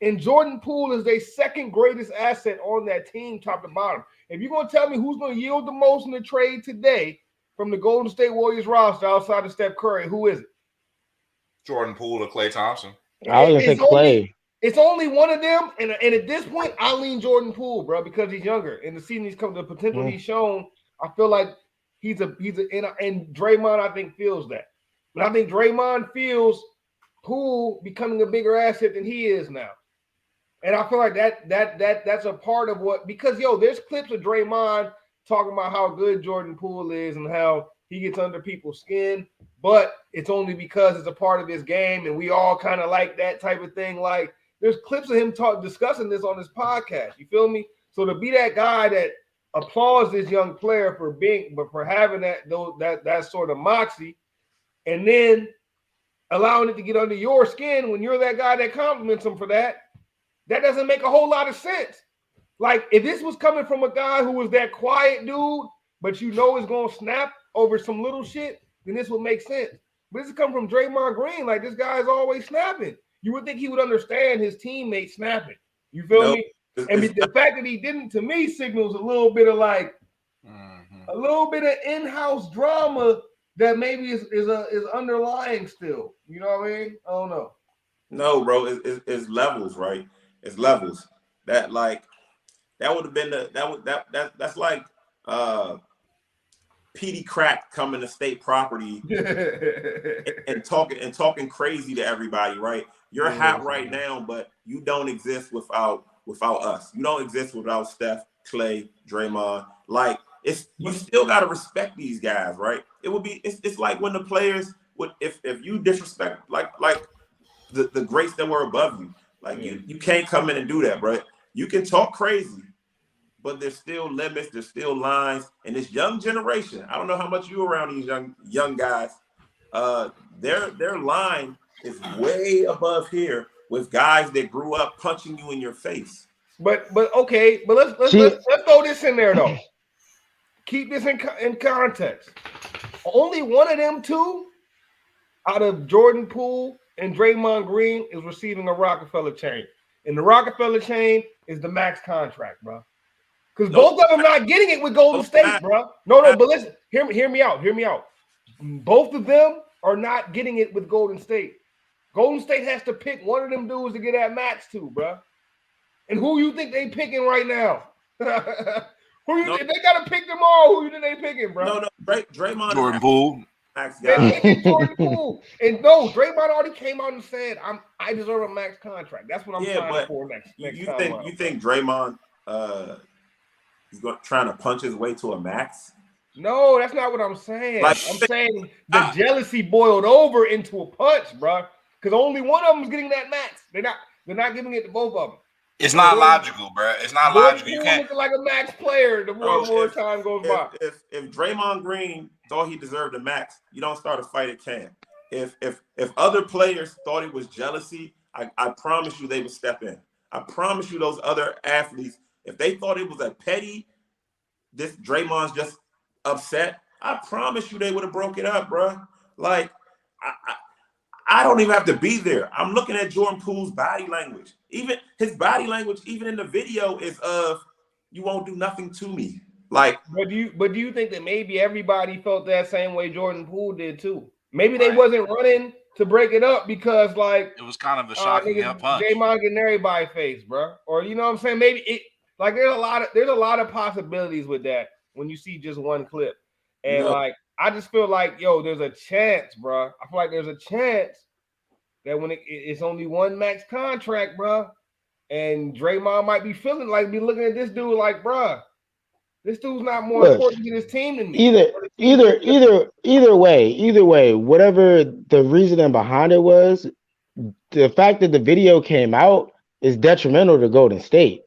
and Jordan Poole is their second greatest asset on that team, top to bottom. If you're going to tell me who's going to yield the most in the trade today from the Golden State Warriors roster outside of Steph Curry, who is it? Jordan Poole or Klay Thompson. I was going to say Klay. It's only one of them, and at this point, I lean Jordan Poole, bro, because he's younger. And the season he's come, the potential he's shown, I feel like he's and Draymond, I think, feels that. But I think Draymond feels Poole becoming a bigger asset than he is now. And I feel like that's a part of what, because there's clips of Draymond talking about how good Jordan Poole is and how he gets under people's skin, but it's only because it's a part of his game, and we all kind of like that type of thing. Like there's clips of him discussing this on his podcast. You feel me? So to be that guy that applauds this young player for having that sort of moxie, and then allowing it to get under your skin when you're that guy that compliments him for that. That doesn't make a whole lot of sense. Like, if this was coming from a guy who was that quiet dude, but is going to snap over some little shit, then this would make sense. But this is coming from Draymond Green. Like, this guy is always snapping. You would think he would understand his teammates snapping. You feel me? And the fact that he didn't, to me, signals a little bit of a little bit of in-house drama that maybe is underlying still. You know what I mean? I don't know. No, bro, it's levels, right? It's levels. That would have been that's like Petey Crack coming to state property and talking crazy to everybody, right? You're hot right now, but you don't exist without us. You don't exist without Steph, Klay, Draymond. Like you still got to respect these guys, right? It's like when the players would if you disrespect like the greats that were above you, like you can't come in and do that, bro. You can talk crazy, but there's still limits, there's still lines, and this young generation. I don't know how much you around these young guys. Their line is way above here with guys that grew up punching you in your face. But okay, but let's throw this in there though. Keep this in context. Only one of them two out of Jordan Poole and Draymond Green is receiving a Rockefeller chain. And the Rockefeller chain is the max contract, bro. Because both of them not getting it with Golden State, bro. No, but listen, hear me out. Both of them are not getting it with Golden State. Golden State has to pick one of them dudes to get that max to, bro. And who you think they picking right now? If they gotta pick them all, who you think they picking, bro? No, Draymond. Jordan Poole. They picking Jordan Poole. And no, Draymond already came out and said, I deserve a max contract. That's what I'm signing for next time. You think Draymond is trying to punch his way to a max? No, that's not what I'm saying. I'm saying the jealousy boiled over into a punch, bro. Because only one of them is getting that max. They're not giving it to both of them. It's not logical, bro. It's not logical. You can't looking like a max player the more time goes by. If Draymond Green thought he deserved a max, you don't start a fight at camp. If other players thought it was jealousy, I promise you they would step in. I promise you those other athletes, if they thought it was a petty, this Draymond's just upset, I promise you they would have broke it up, bro. Like I don't even have to be there. I'm looking at Jordan Poole's body language. Even his body language, even in the video, is of you won't do nothing to me. Like, but do you think that maybe everybody felt that same way Jordan Poole did too? Maybe they wasn't running to break it up because like it was kind of a shocking punch. Draymond getting everybody face, bro. Or you know what I'm saying? Maybe it like there's a lot of possibilities with that when you see just one clip. And like I just feel like, there's a chance, bro. I feel like there's a chance that when it's only one max contract, bro, and Draymond might be feeling like be looking at this dude like, bro, this dude's not more important to this team than me. Either way, whatever the reasoning behind it was, the fact that the video came out is detrimental to Golden State.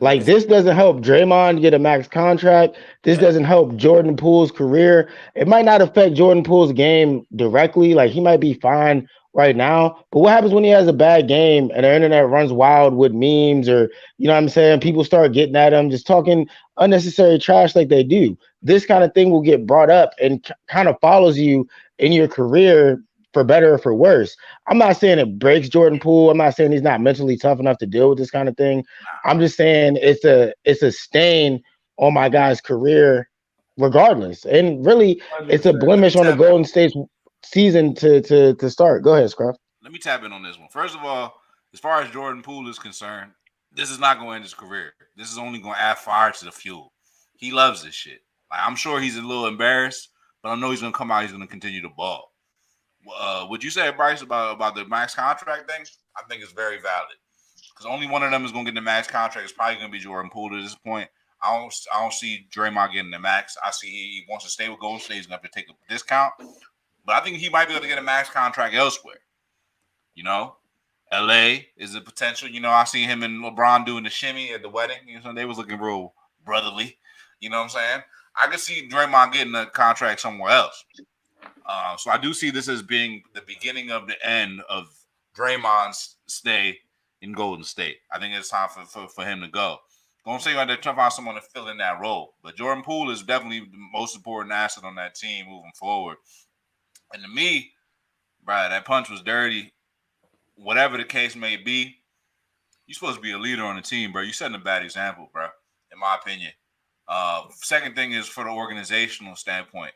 Like, this doesn't help Draymond get a max contract. This doesn't help Jordan Poole's career. It might not affect Jordan Poole's game directly. Like, he might be fine right now. But what happens when he has a bad game and the internet runs wild with memes or, you know what I'm saying, people start getting at him, just talking unnecessary trash like they do. This kind of thing will get brought up and kind of follows you in your career for better or for worse. I'm not saying it breaks Jordan Poole. I'm not saying he's not mentally tough enough to deal with this kind of thing. I'm just saying it's a stain on my guy's career regardless. And really, it's a blemish on the Golden State season to start. Go ahead, Scruff. Let me tap in on this one. First of all, as far as Jordan Poole is concerned, this is not going to end his career. This is only going to add fire to the fuel. He loves this shit. Like, I'm sure he's a little embarrassed, but I know he's going to come out. He's going to continue to ball. Would you say, Bryce, about the max contract thing? I think it's very valid because only one of them is going to get the max contract. It's probably going to be Jordan Poole at this point. I don't see Draymond getting the max. I see he wants to stay with Golden State. He's going to have to take a discount, but I think he might be able to get a max contract elsewhere. You know, LA is a potential. You know, I see him and LeBron doing the shimmy at the wedding. You know, they was looking real brotherly. You know what I'm saying? I could see Draymond getting a contract somewhere else. So I do see this as being the beginning of the end of Draymond's stay in Golden State. I think it's time for him to go. Golden State got to find someone to fill in that role. But Jordan Poole is definitely the most important asset on that team moving forward. And to me, bro, that punch was dirty. Whatever the case may be, you're supposed to be a leader on the team, bro. You're setting a bad example, bro, in my opinion. Second thing is for the organizational standpoint.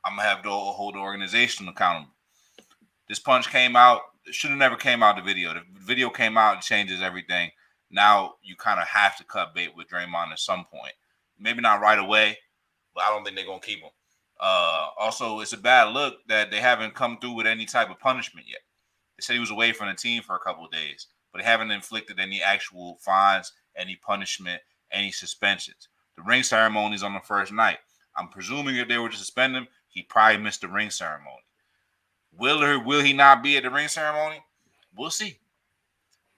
I'm going to have to hold the organization accountable. This punch came out. It should have never came out the video. The video came out and changes everything. Now you kind of have to cut bait with Draymond at some point. Maybe not right away, but I don't think they're going to keep him. Also, it's a bad look that they haven't come through with any type of punishment yet. They said he was away from the team for a couple of days, but they haven't inflicted any actual fines, any punishment, any suspensions. The ring ceremony's on the first night. I'm presuming if they were to suspend him, he probably missed the ring ceremony. Will he not be at the ring ceremony? We'll see.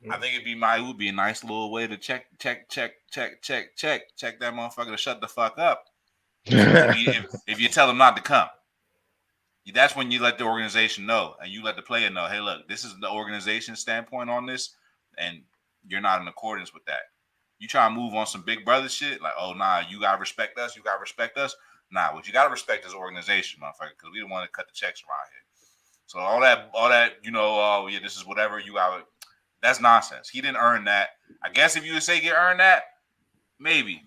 I think it would be a nice little way to check that motherfucker to shut the fuck up. If you tell him not to come, that's when you let the organization know and you let the player know, hey, look, this is the organization's standpoint on this, and you're not in accordance with that. You try to move on some big brother shit, like, oh, nah, you gotta respect us, Nah, what you gotta respect is organization, motherfucker, because we don't want to cut the checks around here. So all that, yeah, this is whatever you got. That's nonsense. He didn't earn that. I guess if you would say he earned that, maybe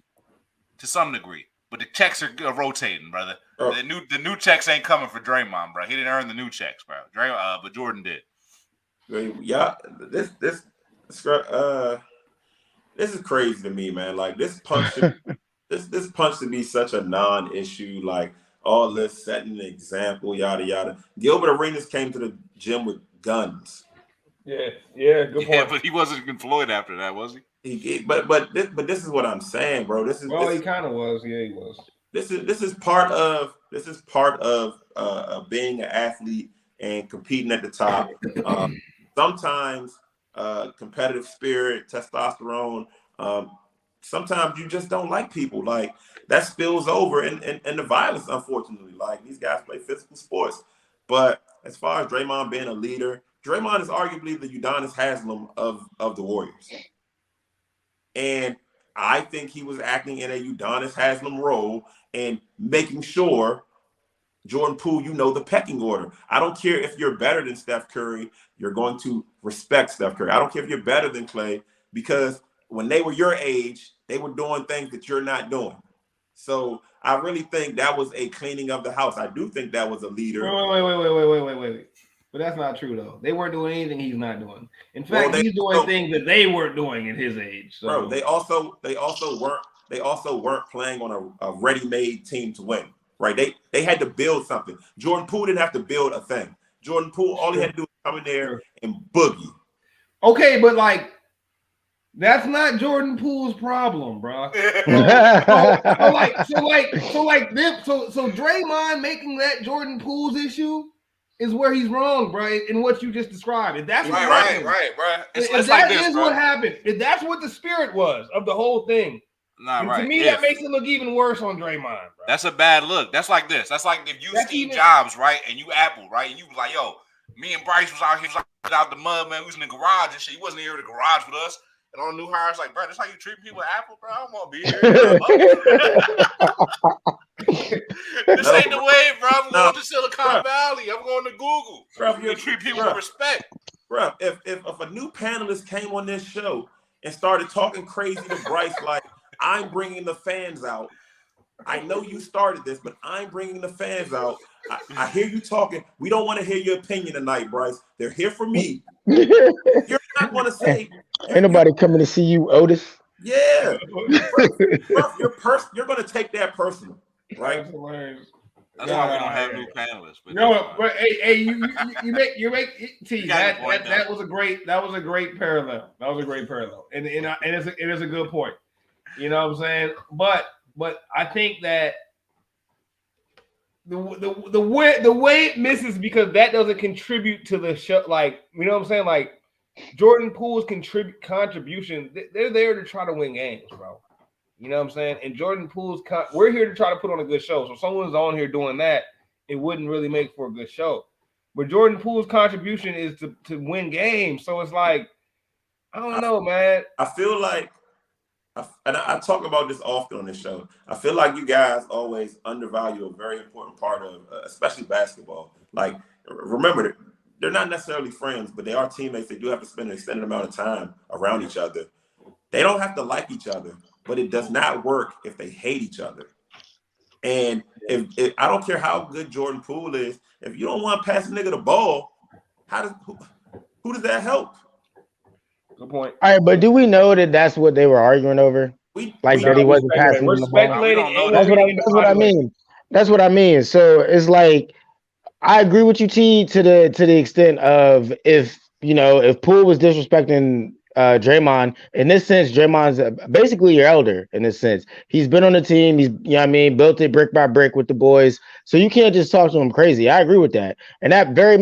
to some degree. But the checks are rotating, brother. Oh. The new checks ain't coming for Draymond, bro. He didn't earn the new checks, bro. But Jordan did. Yeah, this is crazy to me, man. Like this punch, this punch to be such a non-issue. Like all this setting an example, yada yada. Gilbert Arenas came to the gym with guns. Yeah, good point. Yeah, but he wasn't employed after that, was he? But this is what I'm saying, bro. He kind of was. Yeah, he was. This is part of being an athlete and competing at the top. Sometimes competitive spirit, testosterone. Sometimes you just don't like people. Like that spills over and the violence, unfortunately. Like these guys play physical sports. But as far as Draymond being a leader, Draymond is arguably the Udonis Haslem of the Warriors. And I think he was acting in a Udonis Haslem role and making sure, Jordan Poole, the pecking order. I don't care if you're better than Steph Curry, you're going to respect Steph Curry. I don't care if you're better than Klay, because when they were your age, they were doing things that you're not doing. So I really think that was a cleaning of the house. I do think that was a leader. Wait. But that's not true, though. They weren't doing anything he's not doing. In fact, he's doing things that they weren't doing at his age. So. Bro, they also weren't playing on a ready-made team to win. Right? They had to build something. Jordan Poole didn't have to build a thing. Jordan Poole, all he had to do was come in there and boogie. Okay, but like that's not Jordan Poole's problem, bro. So Draymond making that Jordan Poole's issue is where he's wrong, bro, in what you just described. If that's what happened, bro. If that is what happened, if that's what the spirit was of the whole thing, to me, that makes it look even worse on Draymond, bro. That's a bad look. That's like this. That's like if you Steve Jobs, right, and you Apple, right, and you was like, yo, me and Bryce was out here out the mud, man. We was in the garage and shit. He wasn't here in the garage with us. And all the new hires, like, bro, that's how you treat people at Apple, bro. I don't want to be here. This ain't the way, bro. I'm going to Silicon Valley. I'm going to Google. Bro, you treat people with respect. Bro, if a new panelist came on this show and started talking crazy to Bryce, like, I'm bringing the fans out. I know you started this, but I'm bringing the fans out. I hear you talking. We don't want to hear your opinion tonight, Bryce. They're here for me. You're not going to say. Ain't nobody coming to see you, Otis. Yeah. You're going to take that personal, right? That's why we don't have new panelists. But that was a great parallel. That was a great parallel, and it is a good point. You know what I'm saying? But I think that the way it misses because that doesn't contribute to the show. Like, you know what I'm saying? Like Jordan Poole's contribution, they're there to try to win games, bro. You know what I'm saying? And Jordan Poole's we're here to try to put on a good show. So if someone's on here doing that, it wouldn't really make for a good show. But Jordan Poole's contribution is to win games. So it's like, I don't know, man. I feel like, and I talk about this often on this show, I feel like you guys always undervalue a very important part of, especially basketball. Like, remember, they're not necessarily friends, but they are teammates. They do have to spend an extended amount of time around each other. They don't have to like each other, but it does not work if they hate each other. And if I don't care how good Jordan Poole is, if you don't want to pass a nigga the ball, who does that help? Good point. All right, but do we know that that's what they were arguing over? That he wasn't passing the ball. That's what I mean. That's what I mean. So it's like, I agree with you, T, to the extent of if Poole was disrespecting Draymond. In this sense, Draymond's basically your elder in this sense. He's been on the team. He's, you know what I mean, built it brick by brick with the boys. So you can't just talk to him crazy. I agree with that. And that very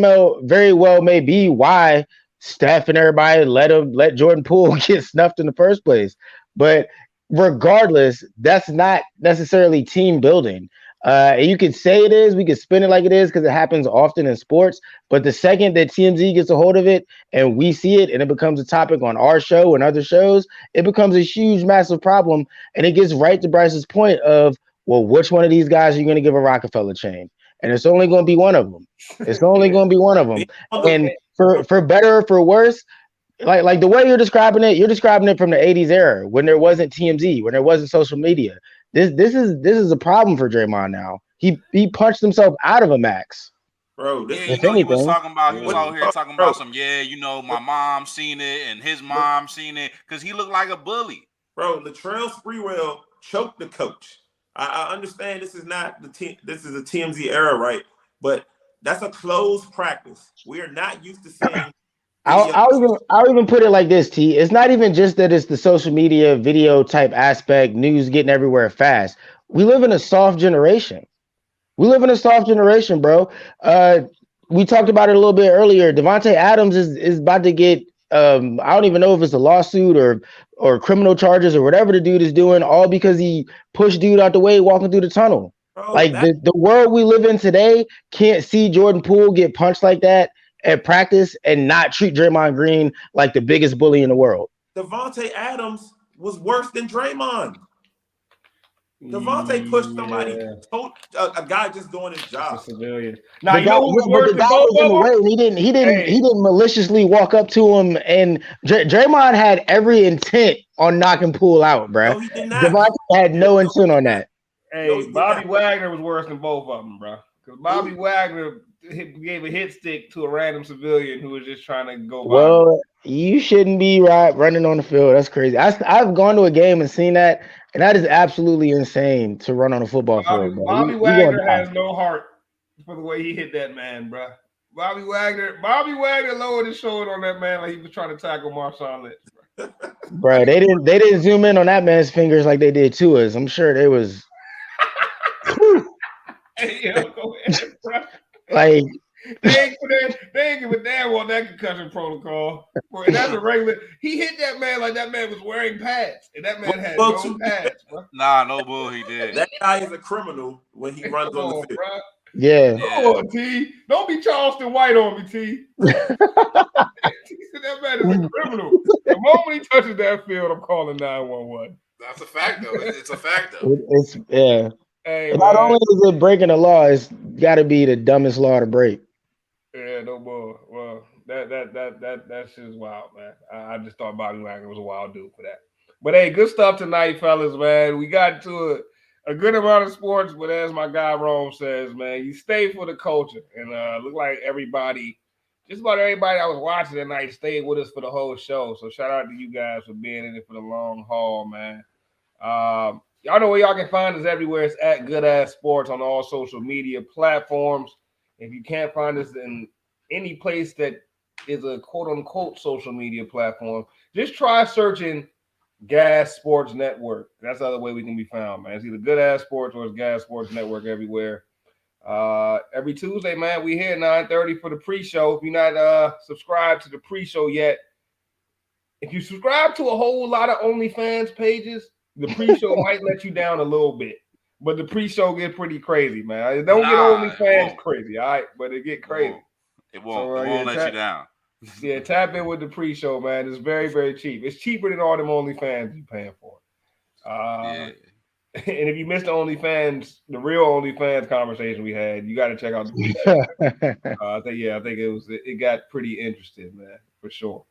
well may be why Steph and everybody let Jordan Poole get snuffed in the first place. But regardless, that's not necessarily team building. You could say it is, we could spin it like it is because it happens often in sports. But the second that TMZ gets a hold of it and we see it and it becomes a topic on our show and other shows, it becomes a huge, massive problem. And it gets right to Bryce's point of, well, which one of these guys are you going to give a Rockefeller chain? And it's only going to be one of them. It's only going to be one of them. And for better or for worse, like the way you're describing it from the 80s era when there wasn't TMZ, when there wasn't social media. This is a problem for Draymond now. He punched himself out of a max. Bro, he was talking about, he was out here talking about some, my mom seen it and his mom seen it because he looked like a bully. Bro, Latrell Sprewell choked the coach. I understand this is not this is a TMZ era, right? But that's a closed practice. We are not used to seeing. I'll even put it like this, T. It's not even just that it's the social media video type aspect, news getting everywhere fast. We live in a soft generation. Bro. We talked about it a little bit earlier. Devontae Adams is about to get I don't even know if it's a lawsuit or criminal charges or whatever the dude is doing, all because he pushed dude out the way walking through the tunnel. Bro, the world we live in today can't see Jordan Poole get punched like that at practice and not treat Draymond Green like the biggest bully in the world. Devontae Adams was worse than Draymond. Devontae pushed somebody, a guy just doing his job. A civilian. Now you know who was worse than both of them? And he didn't maliciously walk up to him. And Draymond had every intent on knocking Poole out, bro. No, he did not. Devontae had no intent on that. Hey, Bobby Wagner was worse than both of them, bro. Because Bobby Wagner gave a hit stick to a random civilian who was just trying to go by. Well, you shouldn't be running on the field. That's crazy. I've gone to a game and seen that, and that is absolutely insane to run on a football field. Bro. Bobby Wagner has no heart for the way he hit that man, bro. Bobby Wagner lowered his shoulder on that man like he was trying to tackle Marshawn Lynch. Bro, they didn't zoom in on that man's fingers like they did to us. I'm sure they was. Hey, go ahead, bro. Like they ain't give a damn on that concussion protocol. And that's a regular. He hit that man like that man was wearing pads, and that man had no pads, bro. Nah, no bull, he did. That guy is a criminal when he runs on the field. Bro. Yeah. Come on, T. Don't be Charleston White on me, T. T said that man is a criminal. The moment he touches that field, I'm calling 911. That's a fact, though. It's a fact, though. It's yeah. Hey, not only is it breaking the law, it's got to be the dumbest law to break. Yeah, no more. Well, that shit is wild, man. I just thought Bobby Wagner was a wild dude for that. But hey, good stuff tonight, fellas, man. We got to a good amount of sports, but as my guy Rome says, man, you stay for the culture. And look like just about everybody I was watching tonight stayed with us for the whole show. So shout out to you guys for being in it for the long haul, man. Y'all know where y'all can find us everywhere. It's at Good Ass Sports on all social media platforms. If you can't find us in any place that is a quote-unquote social media platform, just try searching Gas Sports Network. That's the other way we can be found, man. It's either Good Ass Sports or it's Gas Sports Network everywhere. Every Tuesday, man, we here at 9:30 for the pre-show. If you're not subscribed to the pre-show yet, if you subscribe to a whole lot of OnlyFans pages, the pre-show might let you down a little bit, but the pre-show get pretty crazy, man. Don't get OnlyFans crazy, all right? But it get crazy. It won't let you down. Yeah, tap in with the pre-show, man. It's very, very cheap. It's cheaper than all them OnlyFans you're paying for. And if you missed the OnlyFans, the real OnlyFans conversation we had, you got to check out the pre-show. I think it got pretty interesting, man, for sure.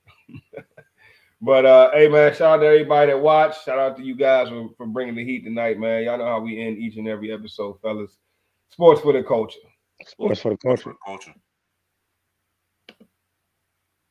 But, hey, man, shout out to everybody that watched. Shout out to you guys for bringing the heat tonight, man. Y'all know how we end each and every episode, fellas. Sports for the culture. Sports for the culture.